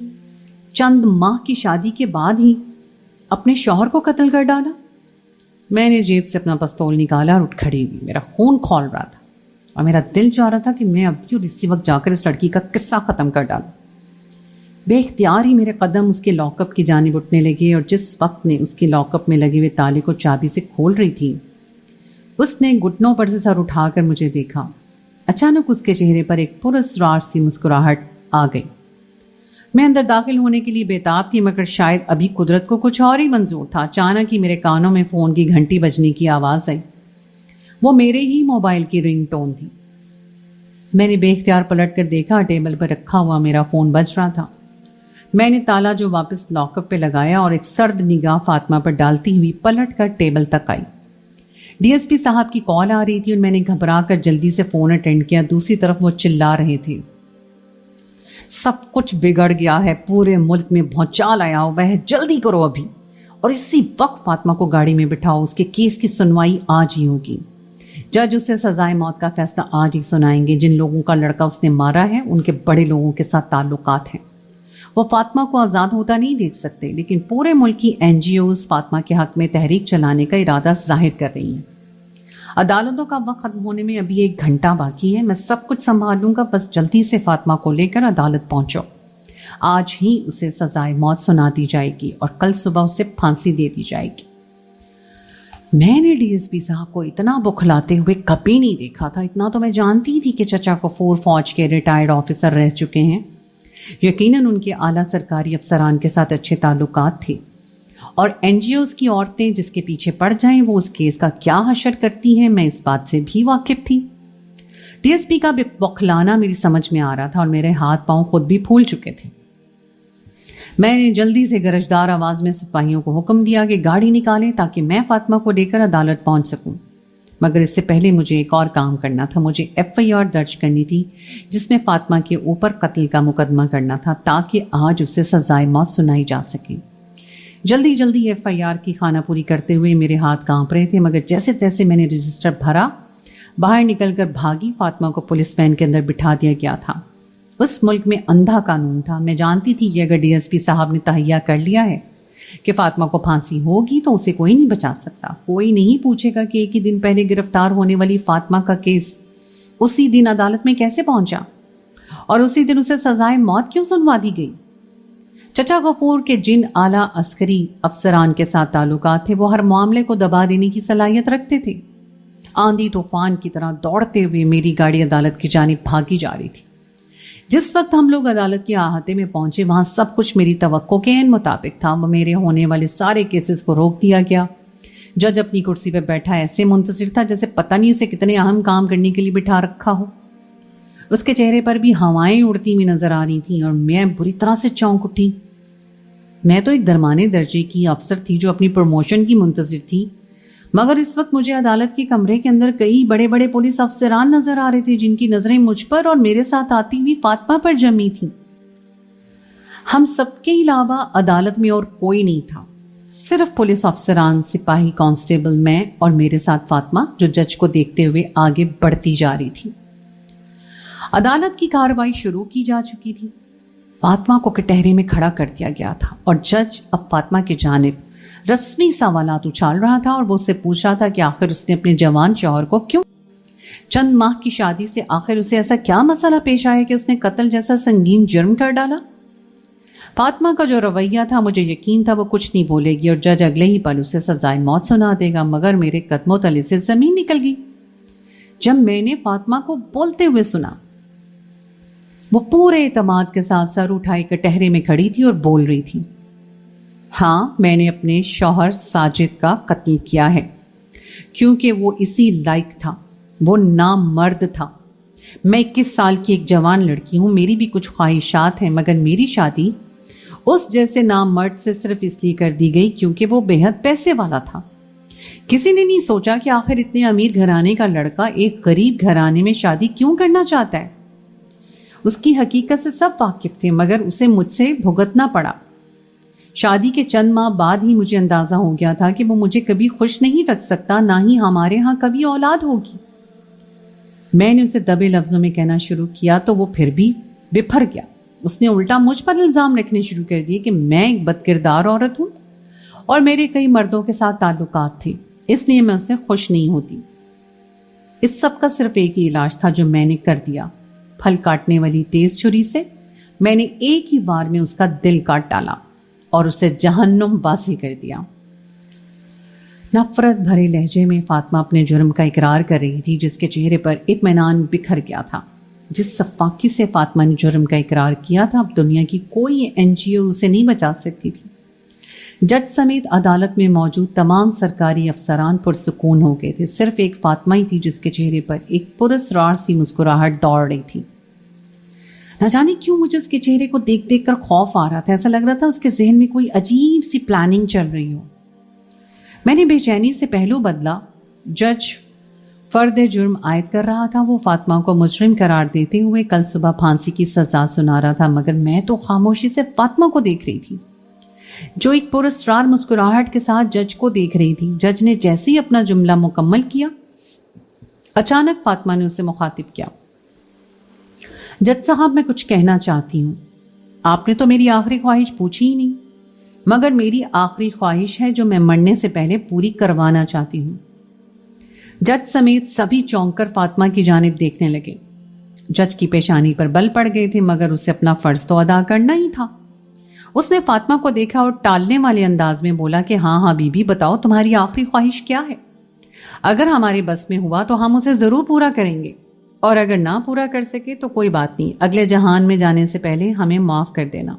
A: چند ماہ کی شادی کے بعد ہی اپنے شوہر کو قتل کر ڈالا. میں نے جیب سے اپنا پستول نکالا اور اٹھ کھڑی ہوئی. میرا خون کھول رہا تھا اور میرا دل چاہ رہا تھا کہ میں اب اسی وقت جا کر اس لڑکی کا قصہ ختم کر ڈالوں. بے اختیار ہی میرے قدم اس کے لاک اپ کی جانب اٹھنے لگے اور جس وقت نے اس کے لاک اپ میں لگے ہوئے تالے کو چابی سے کھول رہی تھی اس نے گھٹنوں پر سے سر اٹھا کر مجھے دیکھا. اچانک اس کے چہرے پر ایک پراسرار سی مسکراہٹ آ گئی. میں اندر داخل ہونے کے لیے بےتاب تھی، مگر شاید ابھی قدرت کو کچھ اور ہی منظور تھا. اچانک ہی میرے کانوں میں فون کی گھنٹی بجنے کی آواز آئی. وہ میرے ہی موبائل کی رنگ ٹون تھی. میں نے بے اختیار پلٹ کر دیکھا. ٹیبل پر رکھا ہوا میرا فون بج رہا تھا. میں نے تالا جو واپس لاک اپ پہ لگایا اور ایک سرد نگاہ فاطمہ پر ڈالتی ہوئی پلٹ کر ٹیبل تک آئی۔ ڈی ایس پی صاحب کی کال آ رہی تھی اور میں نے گھبرا کر جلدی سے فون اٹینڈ کیا۔ دوسری طرف وہ چلا رہے تھے، سب کچھ بگڑ گیا ہے، پورے ملک میں بھونچال آیا ہوا ہے، جلدی کرو ابھی، اور اسی وقت فاطمہ کو گاڑی میں بٹھاؤ، اس کے کیس کی سنوائی آج ہی ہوگی۔ جج اسے سزائے موت کا فیصلہ آج ہی سنائیں گے۔ جن لوگوں کا لڑکا اس نے مارا ہے ان کے بڑے لوگوں کے ساتھ تعلقات ہیں۔ وہ فاطمہ کو آزاد ہوتا نہیں دیکھ سکتے، لیکن پورے ملک کی NGOs فاطمہ کے حق میں تحریک چلانے کا ارادہ ظاہر کر رہی ہیں۔ عدالتوں کا وقت ختم ہونے میں ابھی 1 گھنٹہ باقی ہے، میں سب کچھ سنبھال لوں گا، بس جلدی سے فاطمہ کو لے کر عدالت پہنچو۔ آج ہی اسے سزائے موت سنا دی جائے گی اور کل صبح اسے پھانسی دے دی جائے گی۔ میں نے ڈی ایس پی صاحب کو اتنا بکھلاتے ہوئے کبھی نہیں دیکھا تھا۔ اتنا تو میں جانتی تھی کہ چچا غفور فوج کے ریٹائرڈ آفیسر رہ چکے ہیں، یقیناً ان کے اعلیٰ سرکاری افسران کے ساتھ اچھے تعلقات تھے، اور NGOs کی عورتیں جس کے پیچھے پڑ جائیں وہ اس کیس کا کیا حشر کرتی ہیں، میں اس بات سے بھی واقف تھی۔ ڈی ایس پی کا بکھلانا میری سمجھ میں آ رہا تھا اور میرے ہاتھ پاؤں خود بھی پھول چکے تھے۔ میں نے جلدی سے گرجدار آواز میں سپاہیوں کو حکم دیا کہ گاڑی نکالیں تاکہ میں فاطمہ کو لے کر عدالت پہنچ سکوں، مگر اس سے پہلے مجھے ایک اور کام کرنا تھا۔ مجھے FIR درج کرنی تھی جس میں فاطمہ کے اوپر قتل کا مقدمہ کرنا تھا تاکہ آج اسے سزائے موت سنائی جا سکے۔ جلدی جلدی FIR کی خانہ پوری کرتے ہوئے میرے ہاتھ کانپ رہے تھے، مگر جیسے تیسے میں نے رجسٹر بھرا، باہر نکل کر بھاگی۔ فاطمہ کو پولیس وین کے اندر بٹھا دیا گیا تھا۔ اس ملک میں اندھا قانون تھا۔ میں جانتی تھی کہ اگر ڈی ایس پی صاحب نے تہیہ کر لیا ہے کہ فاطمہ کو پھانسی ہوگی تو اسے کوئی نہیں بچا سکتا۔ کوئی نہیں پوچھے گا کہ ایک ہی دن پہلے گرفتار ہونے والی فاطمہ کا کیس اسی دن عدالت میں کیسے پہنچا، اور اسی دن اسے سزائے موت کیوں سنوا دی گئی۔ چچا غفور کے جن اعلیٰ عسکری افسران کے ساتھ تعلقات تھے وہ ہر معاملے کو دبا دینے کی صلاحیت رکھتے تھے۔ آندھی طوفان کی طرح دوڑتے ہوئے میری گاڑی عدالت کی جانب بھاگی جا رہی تھی۔ جس وقت ہم لوگ عدالت کے احاطے میں پہنچے وہاں سب کچھ میری توقع کے عین مطابق تھا۔ میرے ہونے والے سارے کیسز کو روک دیا گیا۔ جج اپنی کرسی پہ بیٹھا ایسے منتظر تھا جیسے پتہ نہیں اسے کتنے اہم کام کرنے کے لیے بٹھا رکھا ہو۔ اس کے چہرے پر بھی ہوائیں اڑتی ہوئی نظر آ رہی تھیں اور میں بری طرح سے چونک اٹھی۔ میں تو ایک درمیانے درجے کی افسر تھی جو اپنی پروموشن کی منتظر تھی، مگر اس وقت مجھے عدالت کے کمرے کے اندر کئی بڑے بڑے پولیس افسران نظر آ رہے تھے جن کی نظریں مجھ پر اور میرے ساتھ آتی ہوئی فاطمہ پر جمی تھیں۔ ہم سب کے علاوہ عدالت میں اور کوئی نہیں تھا، صرف پولیس افسران، سپاہی، کانسٹیبل، میں اور میرے ساتھ فاطمہ جو جج کو دیکھتے ہوئے آگے بڑھتی جا رہی تھی۔ عدالت کی کارروائی شروع کی جا چکی تھی۔ فاطمہ کو کٹہرے میں کھڑا کر دیا گیا تھا اور جج اب فاطمہ کی جانب رسمی سوالات اچھال رہا تھا اور وہ اس سے پوچھ رہا تھا کہ آخر اس نے اپنے جوان شوہر کو کیوں، چند ماہ کی شادی سے آخر اسے ایسا کیا مسئلہ پیش آیا کہ اس نے قتل جیسا سنگین جرم کر ڈالا۔ فاطمہ کا جو رویہ تھا مجھے یقین تھا وہ کچھ نہیں بولے گی اور جج اگلے ہی پل اسے سزائے موت سنا دے گا، مگر میرے قدموں تلے سے زمین نکل گئی جب میں نے فاطمہ کو بولتے ہوئے سنا۔ وہ پورے اعتماد کے ساتھ سر اٹھائے کٹہرے میں کھڑی تھی اور بول رہی تھی، ہاں میں نے اپنے شوہر ساجد کا قتل کیا ہے کیونکہ وہ اسی لائق تھا، وہ نامرد تھا۔ میں 21 سال کی ایک جوان لڑکی ہوں، میری بھی کچھ خواہشات ہیں، مگر میری شادی اس جیسے نامرد سے صرف اس لیے کر دی گئی کیونکہ وہ بے حد پیسے والا تھا۔ کسی نے نہیں سوچا کہ آخر اتنے امیر گھرانے کا لڑکا ایک غریب گھرانے میں شادی کیوں کرنا چاہتا ہے۔ اس کی حقیقت سے سب واقف تھے مگر اسے مجھ سے بھگتنا پڑا۔ شادی کے چند ماہ بعد ہی مجھے اندازہ ہو گیا تھا کہ وہ مجھے کبھی خوش نہیں رکھ سکتا، نہ ہی ہمارے ہاں کبھی اولاد ہوگی۔ میں نے اسے دبے لفظوں میں کہنا شروع کیا تو وہ پھر بھی بپھر گیا۔ اس نے الٹا مجھ پر الزام رکھنے شروع کر دیے کہ میں ایک بدکردار عورت ہوں اور میرے کئی مردوں کے ساتھ تعلقات تھے، اس لیے میں اس سے خوش نہیں ہوتی۔ اس سب کا صرف ایک ہی علاج تھا جو میں نے کر دیا۔ پھل کاٹنے والی تیز چھری سے میں نے ایک ہی بار میں اس کا دل کاٹ ڈالا اور اسے جہنم واصل کر دیا۔ نفرت بھرے لہجے میں فاطمہ اپنے جرم کا اقرار کر رہی تھی جس کے چہرے پر اطمینان بکھر گیا تھا۔ جس شفاقی سے فاطمہ نے جرم کا اقرار کیا تھا اب دنیا کی کوئی NGO اسے نہیں بچا سکتی تھی۔ جج سمیت عدالت میں موجود تمام سرکاری افسران پرسکون ہو گئے تھے، صرف ایک فاطمہ ہی تھی جس کے چہرے پر ایک پراسرار سی مسکراہٹ دوڑ رہی تھی۔ نہ جانے کیوں مجھے اس کے چہرے کو دیکھ دیکھ کر خوف آ رہا تھا. ایسا لگ رہا تھا اس کے ذہن میں کوئی عجیب سی پلاننگ چل رہی ہو. میں نے بے چینی سے پہلو بدلا. جج فرد جرم عائد کر رہا تھا. وہ فاطمہ کو مجرم قرار دیتے ہوئے کل صبح پھانسی کی سزا سنا رہا تھا، مگر میں تو خاموشی سے فاطمہ کو دیکھ رہی تھی جو ایک پراسرار مسکراہٹ کے ساتھ جج کو دیکھ رہی تھی. جج نے جیسے ہی اپنا جملہ مکمل کیا، اچانک فاطمہ نے اسے مخاطب کیا. جج صاحب، میں کچھ کہنا چاہتی ہوں. آپ نے تو میری آخری خواہش پوچھی ہی نہیں، مگر میری آخری خواہش ہے جو میں مرنے سے پہلے پوری کروانا چاہتی ہوں. جج سمیت سبھی چونک کر فاطمہ کی جانب دیکھنے لگے. جج کی پیشانی پر بل پڑ گئے تھے، مگر اسے اپنا فرض تو ادا کرنا ہی تھا. اس نے فاطمہ کو دیکھا اور ٹالنے والے انداز میں بولا کہ ہاں بی بی، بتاؤ تمہاری آخری خواہش کیا ہے؟ اگر ہمارے بس میں ہوا تو ہم اسے ضرور پورا کریں گے، اور اگر نہ پورا کر سکے تو کوئی بات نہیں، اگلے جہان میں جانے سے پہلے ہمیں معاف کر دینا.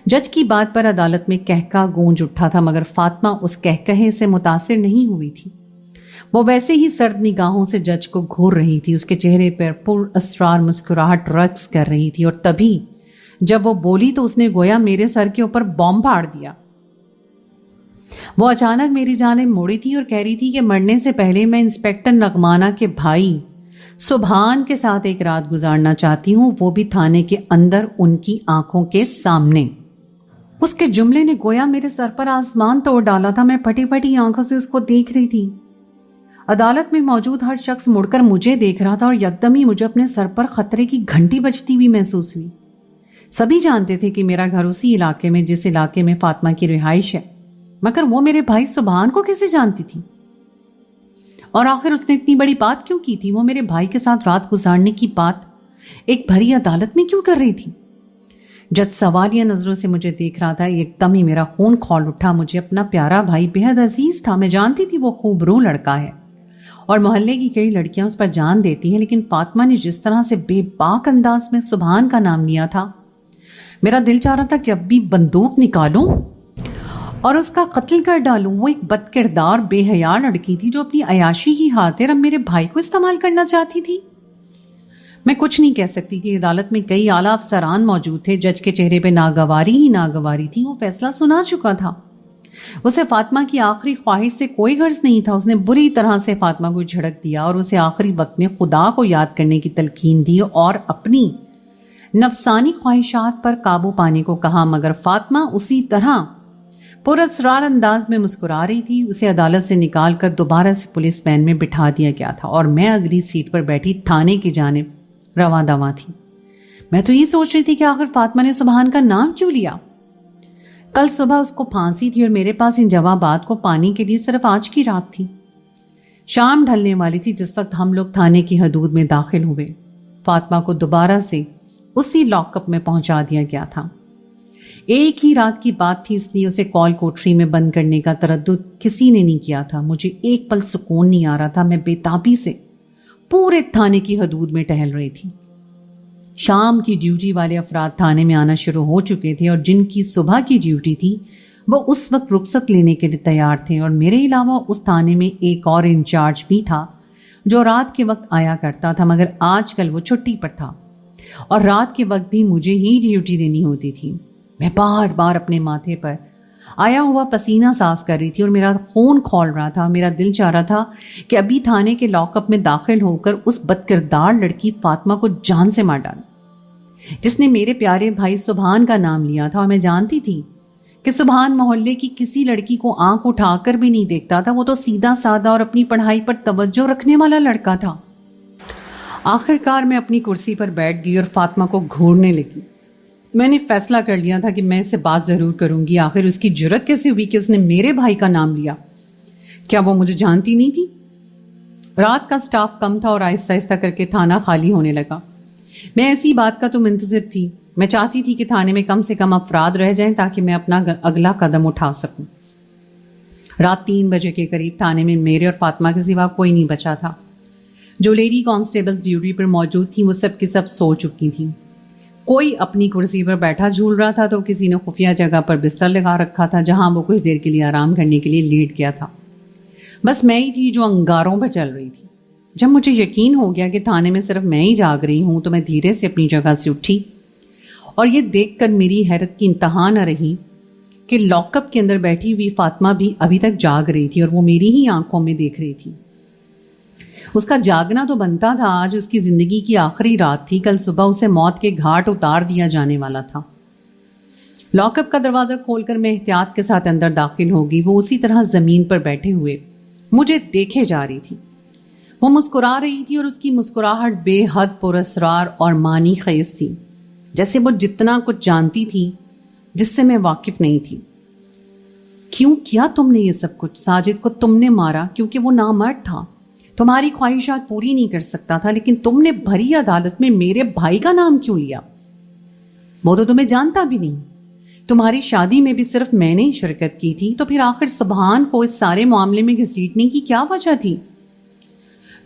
A: جج کی بات پر عدالت میں کہکا گونج اٹھا تھا، مگر فاطمہ اس کہکہے سے متاثر نہیں ہوئی تھی. وہ ویسے ہی سرد نگاہوں سے جج کو گھور رہی تھی. اس کے چہرے پر پر اسرار مسکراہٹ رقص کر رہی تھی، اور تبھی جب وہ بولی تو اس نے گویا میرے سر کے اوپر بم پھاڑ دیا. وہ اچانک میری جانب موڑی تھی اور کہہ رہی تھی کہ مرنے سے پہلے میں انسپیکٹر نغمانہ کے بھائی سبحان کے ساتھ ایک رات گزارنا چاہتی ہوں، وہ بھی تھانے کے اندر ان کی آنکھوں کے سامنے. اس کے جملے نے گویا میرے سر پر آسمان توڑ ڈالا تھا. میں پھٹی پھٹی آنکھوں سے اس کو دیکھ رہی تھی. عدالت میں موجود ہر شخص مڑ کر مجھے دیکھ رہا تھا، اور یکدم ہی مجھے اپنے سر پر خطرے کی گھنٹی بجتی ہوئی محسوس ہوئی. سبھی جانتے تھے کہ میرا گھر اسی علاقے میں جس علاقے میں فاطمہ کی رہائش ہے، مگر وہ میرے بھائی سبحان کو کیسے جانتی تھی؟ اور آخر اس نے اتنی بڑی بات کیوں کی تھی؟ وہ میرے بھائی کے ساتھ رات گزارنے کی بات ایک بھری عدالت میں کیوں کر رہی تھی؟ جج سوالیہ نظروں سے مجھے دیکھ رہا تھا. ایک دم ہی میرا خون کھول اٹھا. مجھے اپنا پیارا بھائی بے حد عزیز تھا. میں جانتی تھی وہ خوبرو لڑکا ہے اور محلے کی کئی لڑکیاں اس پر جان دیتی ہیں، لیکن فاطمہ نے جس طرح سے بے باک انداز میں سبحان کا نام لیا تھا، میرا دل چاہ رہا تھا کہ اب بھی بندوق نکالوں اور اس کا قتل کر ڈالوں. وہ ایک بد کردار بے حیا لڑکی تھی جو اپنی عیاشی کی خاطر اب میرے بھائی کو استعمال کرنا چاہتی تھی. میں کچھ نہیں کہہ سکتی تھی. عدالت میں کئی اعلیٰ افسران موجود تھے. جج کے چہرے پہ ناگواری ہی ناگواری تھی. وہ فیصلہ سنا چکا تھا. اسے فاطمہ کی آخری خواہش سے کوئی غرض نہیں تھا. اس نے بری طرح سے فاطمہ کو جھڑک دیا اور اسے آخری وقت میں خدا کو یاد کرنے کی تلقین دی اور اپنی نفسانی خواہشات پر قابو پانے کو کہا. مگر فاطمہ اسی طرح پراسرار انداز میں مسکرا رہی تھی. اسے عدالت سے نکال کر دوبارہ سے پولیس وین میں بٹھا دیا گیا تھا اور میں اگلی سیٹ پر بیٹھی تھانے کی جانب رواں دواں تھی. میں تو یہ سوچ رہی تھی کہ آخر فاطمہ نے سبحان کا نام کیوں لیا. کل صبح اس کو پھانسی تھی اور میرے پاس ان جوابات کو پانے کے لیے صرف آج کی رات تھی. شام ڈھلنے والی تھی جس وقت ہم لوگ تھانے کی حدود میں داخل ہوئے. فاطمہ کو دوبارہ سے اسی لاک اپ میں پہنچا دیا گیا تھا. ایک ہی رات کی بات تھی، اس لیے اسے کال کوٹری میں بند کرنے کا تردد کسی نے نہیں کیا تھا. مجھے ایک پل سکون نہیں آ رہا تھا. میں بے تابی سے پورے تھانے کی حدود میں ٹہل رہی تھی. شام کی ڈیوٹی والے افراد تھانے میں آنا شروع ہو چکے تھے اور جن کی صبح کی ڈیوٹی تھی وہ اس وقت رخصت لینے کے لیے تیار تھے. اور میرے علاوہ اس تھانے میں ایک اور انچارج بھی تھا جو رات کے وقت آیا کرتا تھا، مگر آج کل وہ چھٹی پر تھا اور رات کے وقت بھی مجھے ہی ڈیوٹی دینی ہوتی تھی. میں بار بار اپنے ماتھے پر آیا ہوا پسینہ صاف کر رہی تھی اور میرا خون کھول رہا تھا. میرا دل چاہ رہا تھا کہ ابھی تھانے کے لاک اپ میں داخل ہو کر اس بدکردار لڑکی فاطمہ کو جان سے مار ڈال جس نے میرے پیارے بھائی سبحان کا نام لیا تھا. اور میں جانتی تھی کہ سبحان محلے کی کسی لڑکی کو آنکھ اٹھا کر بھی نہیں دیکھتا تھا. وہ تو سیدھا سادہ اور اپنی پڑھائی پر توجہ رکھنے والا لڑکا تھا. آخر کار میں اپنی کرسی پر بیٹھ گئی اور فاطمہ کو گھورنے لگی. میں نے فیصلہ کر لیا تھا کہ میں اسے بات ضرور کروں گی. آخر اس کی جرت کیسے ہوئی کہ اس نے میرے بھائی کا نام لیا؟ کیا وہ مجھے جانتی نہیں تھی؟ رات کا سٹاف کم تھا اور آہستہ آہستہ کر کے تھانہ خالی ہونے لگا. میں ایسی بات کا تو منتظر تھی. میں چاہتی تھی کہ تھانے میں کم سے کم افراد رہ جائیں تاکہ میں اپنا اگلا قدم اٹھا سکوں. رات 3 بجے کے قریب تھانے میں میرے اور فاطمہ کے سوا کوئی نہیں بچا تھا. جو لیڈی کانسٹیبلز ڈیوٹی پر موجود تھیں وہ سب کی سب سو چکی تھیں. کوئی اپنی کرسی پر بیٹھا جھول رہا تھا تو کسی نے خفیہ جگہ پر بستر لگا رکھا تھا جہاں وہ کچھ دیر کے لیے آرام کرنے کے لیے لیٹ گیا تھا. بس میں ہی تھی جو انگاروں پر چل رہی تھی. جب مجھے یقین ہو گیا کہ تھانے میں صرف میں ہی جاگ رہی ہوں تو میں دھیرے سے اپنی جگہ سے اٹھی، اور یہ دیکھ کر میری حیرت کی انتہا نہ رہی کہ لاک اپ کے اندر بیٹھی ہوئی فاطمہ بھی ابھی تک جاگ رہی تھی اور وہ میری ہی آنکھوں میں دیکھ رہی تھی۔ اس کا جاگنا تو بنتا تھا، آج اس کی زندگی کی آخری رات تھی، کل صبح اسے موت کے گھاٹ اتار دیا جانے والا تھا۔ لاک اپ کا دروازہ کھول کر میں احتیاط کے ساتھ اندر داخل ہو گئی۔ وہ اسی طرح زمین پر بیٹھے ہوئے مجھے دیکھے جا رہی تھی۔ وہ مسکرا رہی تھی اور اس کی مسکراہٹ بے حد پراسرار اور معنی خیز تھی، جیسے وہ جتنا کچھ جانتی تھی جس سے میں واقف نہیں تھی۔ کیوں کیا تم نے یہ سب کچھ؟ ساجد کو تم نے مارا کیونکہ وہ نامرد تھا، تمہاری خواہشات پوری نہیں کر سکتا تھا، لیکن تم نے بھری عدالت میں میرے بھائی کا نام کیوں لیا؟ وہ تو تمہیں جانتا بھی نہیں، تمہاری شادی میں بھی صرف میں نے ہی شرکت کی تھی، تو پھر آخر سبحان کو اس سارے معاملے میں گھسیٹنے کی کیا وجہ تھی؟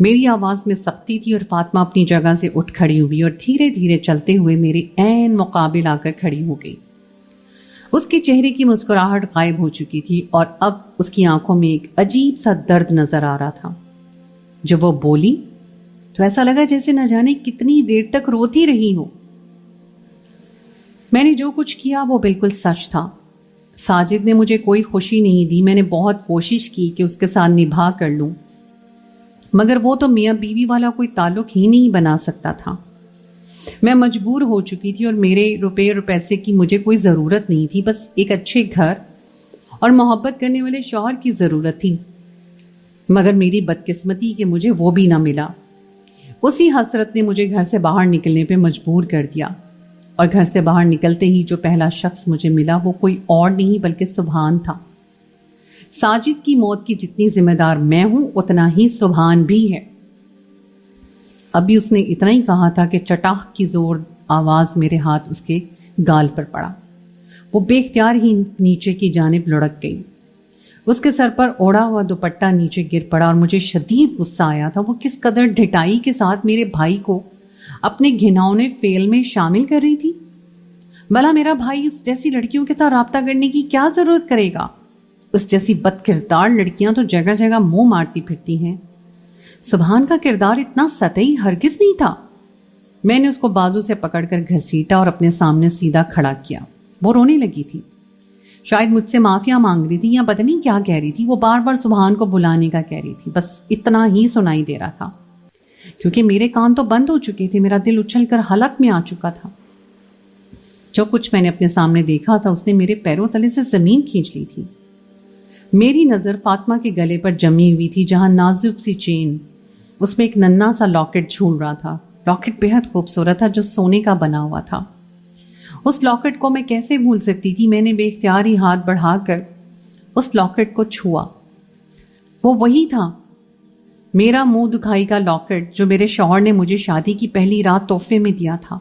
A: میری آواز میں سختی تھی اور فاطمہ اپنی جگہ سے اٹھ کھڑی ہوئی اور دھیرے دھیرے چلتے ہوئے میرے عین مقابل آ کر کھڑی ہو گئی۔ اس کے چہرے کی مسکراہٹ غائب ہو چکی تھی اور اب اس کی آنکھوں میں ایک عجیب سا درد نظر آ رہا تھا۔ جب وہ بولی تو ایسا لگا جیسے نہ جانے کتنی دیر تک روتی رہی ہو۔ میں نے جو کچھ کیا وہ بالکل سچ تھا۔ ساجد نے مجھے کوئی خوشی نہیں دی، میں نے بہت کوشش کی کہ اس کے ساتھ نبھا کر لوں، مگر وہ تو میاں بیوی والا کوئی تعلق ہی نہیں بنا سکتا تھا۔ میں مجبور ہو چکی تھی اور میرے روپے اور پیسے کی مجھے کوئی ضرورت نہیں تھی، بس ایک اچھے گھر اور محبت کرنے والے شوہر کی ضرورت تھی، مگر میری بدقسمتی کہ مجھے وہ بھی نہ ملا۔ اسی حسرت نے مجھے گھر سے باہر نکلنے پہ مجبور کر دیا، اور گھر سے باہر نکلتے ہی جو پہلا شخص مجھے ملا وہ کوئی اور نہیں بلکہ سبحان تھا۔ ساجد کی موت کی جتنی ذمہ دار میں ہوں اتنا ہی سبحان بھی ہے۔ ابھی اس نے اتنا ہی کہا تھا کہ چٹاخ کی زور آواز میرے ہاتھ اس کے گال پر پڑا۔ وہ بے اختیار ہی نیچے کی جانب لڑک گئی۔ اس کے سر پر اوڑھا ہوا دوپٹہ نیچے گر پڑا اور مجھے شدید غصہ آیا تھا۔ وہ کس قدر ڈھٹائی کے ساتھ میرے بھائی کو اپنے گھناؤنے فعل میں شامل کر رہی تھی۔ بھلا میرا بھائی اس جیسی لڑکیوں کے ساتھ رابطہ کرنے کی کیا ضرورت کرے گا؟ اس جیسی بد کردار لڑکیاں تو جگہ جگہ منہ مارتی پھرتی ہیں۔ سبحان کا کردار اتنا سطحی ہرگز نہیں تھا۔ میں نے اس کو بازو سے پکڑ کر گھسیٹا اور اپنے سامنے سیدھا کھڑا کیا۔ وہ رونے لگی تھی، شاید مجھ سے معافیا مانگ رہی تھی یا پتہ نہیں کیا کہہ رہی تھی۔ وہ بار بار سبحان کو بلانے کا کہہ رہی تھی، بس اتنا ہی سنائی دے رہا تھا، کیونکہ میرے کان تو بند ہو چکے تھے، میرا دل اچھل کر حلق میں آ چکا تھا۔ جو کچھ میں نے اپنے سامنے دیکھا تھا اس نے میرے پیروں تلے سے زمین کھینچ لی تھی۔ میری نظر فاطمہ کے گلے پر جمی ہوئی تھی، جہاں نازک سی چین، اس میں ایک ننھا سا لاکٹ جھول رہا تھا۔ لاکٹ بے حد خوبصورت تھا، جو سونے کا بنا ہوا تھا۔ اس لاکٹ کو میں کیسے بھول سکتی تھی؟ میں نے بے اختیار ہی ہاتھ بڑھا کر اس لاکٹ کو چھوا۔ وہ وہی تھا، میرا منہ دکھائی کا لاکٹ جو میرے شوہر نے مجھے شادی کی پہلی رات تحفے میں دیا تھا۔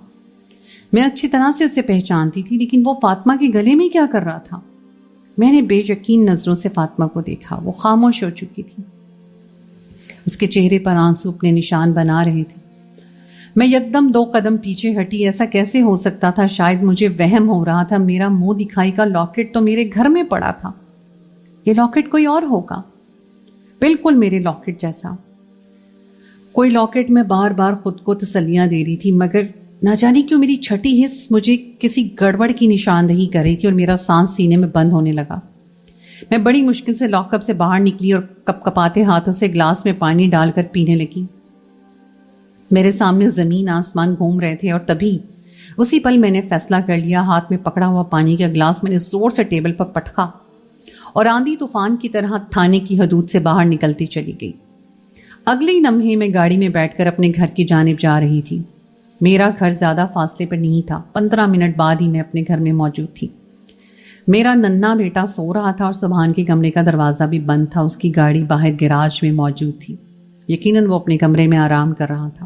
A: میں اچھی طرح سے اسے پہچانتی تھی، لیکن وہ فاطمہ کے گلے میں کیا کر رہا تھا؟ میں نے بے یقین نظروں سے فاطمہ کو دیکھا۔ وہ خاموش ہو چکی تھی، اس کے چہرے پر آنسو اپنے نشان بنا رہے تھے۔ میں یکدم 2 قدم پیچھے ہٹی۔ ایسا کیسے ہو سکتا تھا؟ شاید مجھے وہم ہو رہا تھا، میرا منہ دکھائی کا لاکٹ تو میرے گھر میں پڑا تھا۔ یہ لاکٹ کوئی اور ہوگا، بالکل میرے لاکٹ جیسا کوئی لاکٹ۔ میں بار بار خود کو تسلیاں دے رہی تھی، مگر نہ جانے کیوں میری چھٹی حص مجھے کسی گڑبڑ کی نشاندہی کر رہی تھی اور میرا سانس سینے میں بند ہونے لگا۔ میں بڑی مشکل سے لاک اپ سے باہر نکلی اور کپ کپاتے ہاتھوں سے گلاس میں پانی ڈال کر پینے لگی۔ میرے سامنے زمین آسمان گھوم رہے تھے اور تبھی اسی پل میں نے فیصلہ کر لیا۔ ہاتھ میں پکڑا ہوا پانی کا گلاس میں نے زور سے ٹیبل پر پٹکا اور آندھی طوفان کی طرح تھانے کی حدود سے باہر نکلتی چلی گئی۔ اگلے ہی لمحے میں گاڑی میں بیٹھ کر اپنے گھر کی جانب جا رہی تھی۔ میرا گھر زیادہ فاصلے پر نہیں تھا، 15 منٹ بعد ہی میں اپنے گھر میں موجود تھی۔ میرا ننھا بیٹا سو رہا تھا اور سبحان کے کمرے کا دروازہ بھی بند تھا۔ اس کی گاڑی باہر گیراج میں موجود تھی، یقیناً وہ اپنے کمرے میں آرام کر رہا تھا۔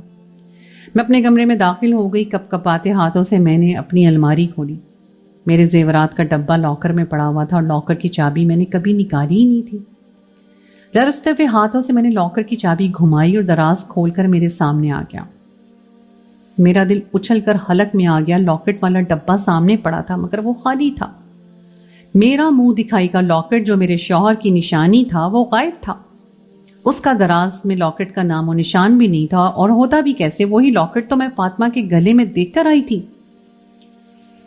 A: میں اپنے کمرے میں داخل ہو گئی۔ کپ کپاتے ہاتھوں سے میں نے اپنی الماری کھولی۔ میرے زیورات کا ڈبہ لاکر میں پڑا ہوا تھا اور لاکر کی چابی میں نے کبھی نکالی ہی نہیں تھی۔ لرزتے ہوئے ہاتھوں سے میں نے لاکر کی چابی گھمائی اور دراز کھول کر میرے سامنے آ گیا۔ میرا دل اچھل کر حلق میں آ گیا۔ لاکٹ والا ڈبہ سامنے پڑا تھا، مگر وہ خالی تھا۔ میرا منہ دکھائی کا لاکٹ جو میرے شوہر کی نشانی تھا وہ غائب تھا۔ اس کا دراز میں لاکٹ کا نام و نشان بھی نہیں تھا، اور ہوتا بھی کیسے، وہی لاکٹ تو میں فاطمہ کے گلے میں دیکھ کر آئی تھی۔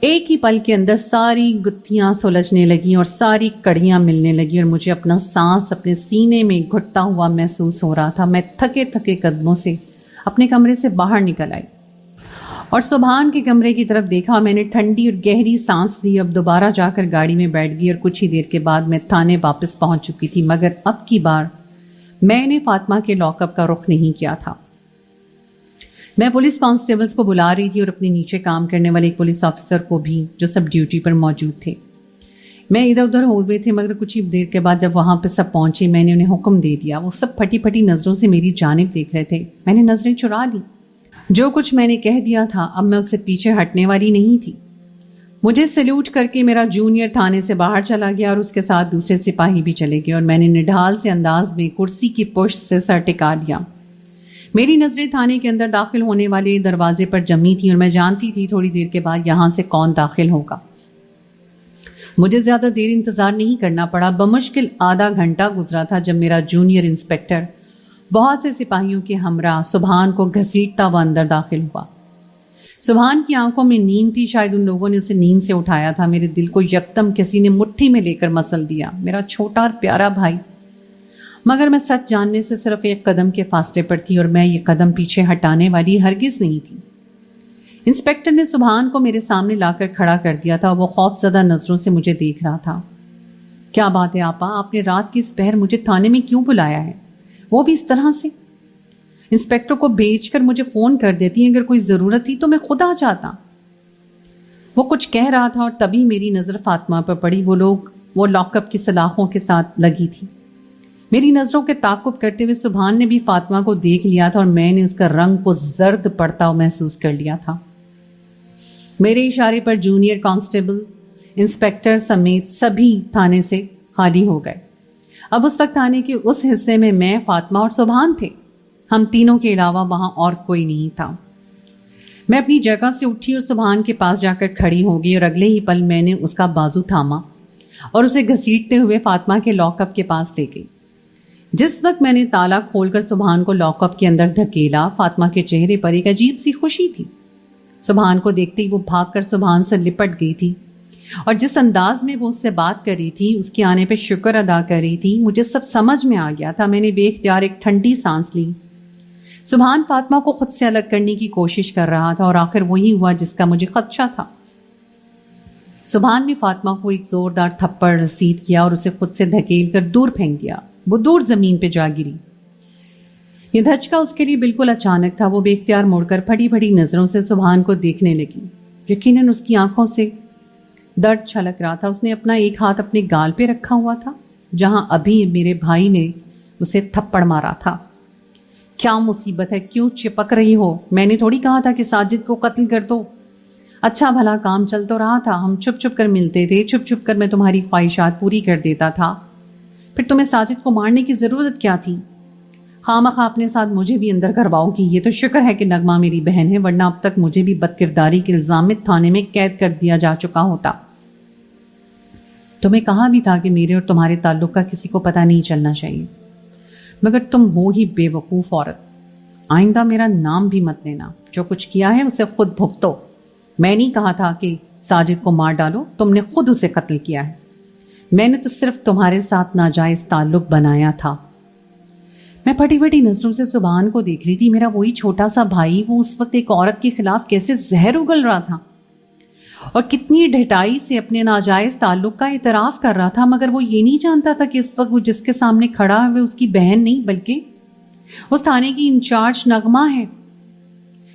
A: ایک ہی پل کے اندر ساری گتھیاں سلجھنے لگیں اور ساری کڑیاں ملنے لگیں، اور مجھے اپنا سانس اپنے سینے میں گھٹتا ہوا محسوس ہو رہا تھا۔ میں تھکے تھکے قدموں سے اپنے کمرے سے باہر نکل آئی اور سبحان کے کمرے کی طرف دیکھا۔ میں نے ٹھنڈی اور گہری سانس لی۔ اب دوبارہ جا کر گاڑی میں بیٹھ گئی اور کچھ ہی دیر کے بعد میں تھانے واپس پہنچ چکی تھی، مگر اب کی بار میں نے فاطمہ کے لاک اپ کا رخ نہیں کیا تھا۔ میں پولیس کانسٹیبلز کو بلا رہی تھی اور اپنے نیچے کام کرنے والے ایک پولیس آفیسر کو بھی، جو سب ڈیوٹی پر موجود تھے۔ میں ادھر ادھر ہو گئے تھے، مگر کچھ ہی دیر کے بعد جب وہاں پہ سب پہنچے میں نے انہیں حکم دے دیا۔ وہ سب پھٹی پھٹی نظروں سے میری جانب دیکھ رہے تھے۔ میں نے نظریں چرا لی۔ جو کچھ میں نے کہہ دیا تھا اب میں اس سے پیچھے ہٹنے والی نہیں تھی۔ مجھے سیلوٹ کر کے میرا جونیئر تھانے سے باہر چلا گیا اور اس کے ساتھ دوسرے سپاہی بھی چلے گئے، اور میں نے نڈھال سے انداز میں کرسی کی پشت سے سر ٹکا لیا۔ میری نظریں تھانے کے اندر داخل ہونے والے دروازے پر جمی تھیں، اور میں جانتی تھی تھوڑی دیر کے بعد یہاں سے کون داخل ہوگا۔ مجھے زیادہ دیر انتظار نہیں کرنا پڑا۔ بمشکل آدھا گھنٹہ گزرا تھا جب میرا جونیئر انسپیکٹر بہت سے سپاہیوں کے ہمراہ سبحان کو گھسیٹتا ہوا اندر داخل ہوا۔ سبحان کی آنکھوں میں نیند تھی، شاید ان لوگوں نے اسے نیند سے اٹھایا تھا۔ میرے دل کو یکدم کسی نے مٹھی میں لے کر مسل دیا، میرا چھوٹا اور پیارا بھائی۔ مگر میں سچ جاننے سے صرف ایک قدم کے فاصلے پر تھی، اور میں یہ قدم پیچھے ہٹانے والی ہرگز نہیں تھی۔ انسپیکٹر نے سبحان کو میرے سامنے لا کر کھڑا کر دیا تھا۔ وہ خوف زدہ نظروں سے مجھے دیکھ رہا تھا۔ کیا بات ہے آپا، آپ نے رات کی اس پہر مجھے تھانے میں کیوں بلایا ہے، وہ بھی اس طرح سے؟ انسپیکٹر کو بھیج کر مجھے فون کر دیتی، اگر کوئی ضرورت تھی تو میں خود آ جاتا۔ وہ کچھ کہہ رہا تھا اور تبھی میری نظر فاطمہ پر پڑی۔ وہ لاک اپ کی سلاخوں کے ساتھ لگی تھی۔ میری نظروں کے تعاقب کرتے ہوئے سبحان نے بھی فاطمہ کو دیکھ لیا تھا، اور میں نے اس کا رنگ کو زرد پڑتا ہوا محسوس کر لیا تھا۔ میرے اشارے پر جونیئر کانسٹیبل، انسپیکٹر سمیت سبھی تھانے سے خالی ہو گئے۔ اب اس وقت تھانے کے اس حصے میں فاطمہ اور سبحان تھے۔ ہم تینوں کے علاوہ وہاں اور کوئی نہیں تھا۔ میں اپنی جگہ سے اٹھی اور سبحان کے پاس جا کر کھڑی ہو گئی، اور اگلے ہی پل میں نے اس کا بازو تھاما اور اسے گھسیٹتے ہوئے فاطمہ کے لاک اپ کے پاس لے گئی۔ جس وقت میں نے تالا کھول کر سبحان کو لاک اپ کے اندر دھکیلا، فاطمہ کے چہرے پر ایک عجیب سی خوشی تھی۔ سبحان کو دیکھتے ہی وہ بھاگ کر سبحان سے لپٹ گئی تھی، اور جس انداز میں وہ اس سے بات کر رہی تھی، اس کے آنے پہ شکر ادا کر رہی تھی، مجھے سب سمجھ میں آ گیا تھا۔ میں نے بے اختیار ایک ٹھنڈی سانس لی۔ سبحان فاطمہ کو خود سے الگ کرنے کی کوشش کر رہا تھا، اور آخر وہی ہوا جس کا مجھے خدشہ تھا۔ سبحان نے فاطمہ کو ایک زوردار تھپڑ رسید کیا اور اسے خود سے دھکیل کر دور پھینک دیا۔ وہ دور زمین پہ جا گری۔ یہ دھچکا اس کے لیے بالکل اچانک تھا۔ وہ بے اختیار مڑ کر پھڑی پھڑی نظروں سے سبحان کو دیکھنے لگی۔ یقیناً اس کی آنکھوں سے درد چھلک رہا تھا۔ اس نے اپنا ایک ہاتھ اپنے گال پہ رکھا ہوا تھا، جہاں ابھی میرے بھائی نے اسے تھپڑ مارا تھا۔ کیا مصیبت ہے، کیوں چپک رہی ہو؟ میں نے تھوڑی کہا تھا کہ ساجد کو قتل کر دو۔ اچھا بھلا کام چل تو رہا تھا، ہم چھپ چھپ کر ملتے تھے، چھپ چھپ کر میں تمہاری خواہشات پوری کر دیتا تھا، پھر تمہیں ساجد کو مارنے کی ضرورت کیا تھی؟ خواہ اپنے ساتھ مجھے بھی اندر کرواؤ گی۔ یہ تو شکر ہے کہ نغمہ میری بہن ہے، ورنہ اب تک مجھے بھی بدکرداری کے الزام میں تھانے میں قید کر دیا جا چکا ہوتا۔ تمہیں کہا بھی تھا کہ میرے اور تمہارے تعلق کا کسی کو پتہ نہیں چلنا چاہیے، مگر تم ہو ہی بے وقوف عورت۔ آئندہ میرا نام بھی مت لینا، جو کچھ کیا ہے اسے خود بھگتو۔ میں نہیں کہا تھا کہ ساجد کو مار ڈالو، تم نے خود اسے قتل کیا ہے۔ میں نے تو صرف تمہارے ساتھ ناجائز تعلق بنایا تھا۔ میں پھٹی پھٹی نظروں سے سبحان کو دیکھ رہی تھی۔ میرا وہی چھوٹا سا بھائی، وہ اس وقت ایک عورت کے خلاف کیسے زہر اگل رہا تھا اور کتنی ڈھٹائی سے اپنے ناجائز تعلق کا اعتراف کر رہا تھا، مگر وہ یہ نہیں جانتا تھا کہ اس وقت وہ جس کے سامنے کھڑا ہے وہ اس کی بہن نہیں بلکہ اس تھانے کی انچارج نغمہ ہے۔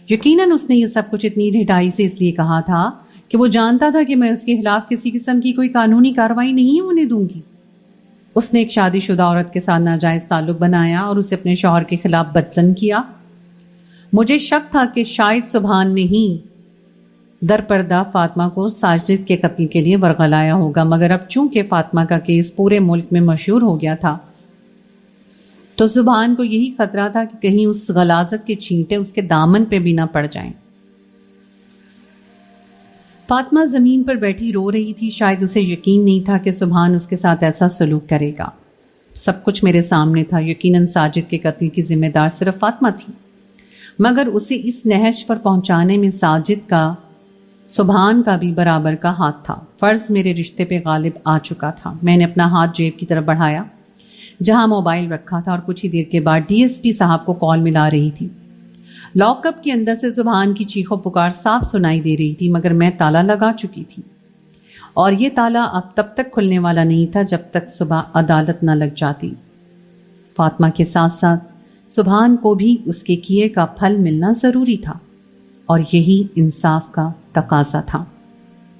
A: یقیناً اس نے یہ سب کچھ اتنی ڈھٹائی سے اس لیے کہا تھا کہ وہ جانتا تھا کہ میں اس کے خلاف کسی قسم کی کوئی قانونی کارروائی نہیں ہونے دوں گی۔ اس نے ایک شادی شدہ عورت کے ساتھ ناجائز تعلق بنایا اور اسے اپنے شوہر کے خلاف بدزن کیا۔ مجھے شک تھا کہ شاید سبحان نے ہی در پردہ فاطمہ کو ساجد کے قتل کے لیے ورغلایا ہوگا، مگر اب چونکہ فاطمہ کا کیس پورے ملک میں مشہور ہو گیا تھا تو سبحان کو یہی خطرہ تھا کہ کہیں اس غلاظت کے چھینٹے اس کے دامن پہ بھی نہ پڑ جائیں۔ فاطمہ زمین پر بیٹھی رو رہی تھی۔ شاید اسے یقین نہیں تھا کہ سبحان اس کے ساتھ ایسا سلوک کرے گا۔ سب کچھ میرے سامنے تھا. یقیناً ساجد کے قتل کی ذمہ دار صرف فاطمہ تھی، مگر اسے اس نہج پر پہنچانے میں ساجد کا سبحان کا بھی برابر کا ہاتھ تھا. فرض میرے رشتے پہ غالب آ چکا تھا. میں نے اپنا ہاتھ جیب کی طرف بڑھایا جہاں موبائل رکھا تھا اور کچھ ہی دیر کے بعد ڈی ایس پی صاحب کو کال ملا رہی تھی. لاک اپ کے اندر سے سبحان کی چیخو پکار صاف سنائی دے رہی تھی، مگر میں تالا لگا چکی تھی اور یہ تالا اب تب تک کھلنے والا نہیں تھا جب تک صبح عدالت نہ لگ جاتی. فاطمہ کے ساتھ ساتھ سبحان کو بھی اس کے کیے کا پھل ملنا ضروری تھا اور یہی انصاف کا تقاضا تھا.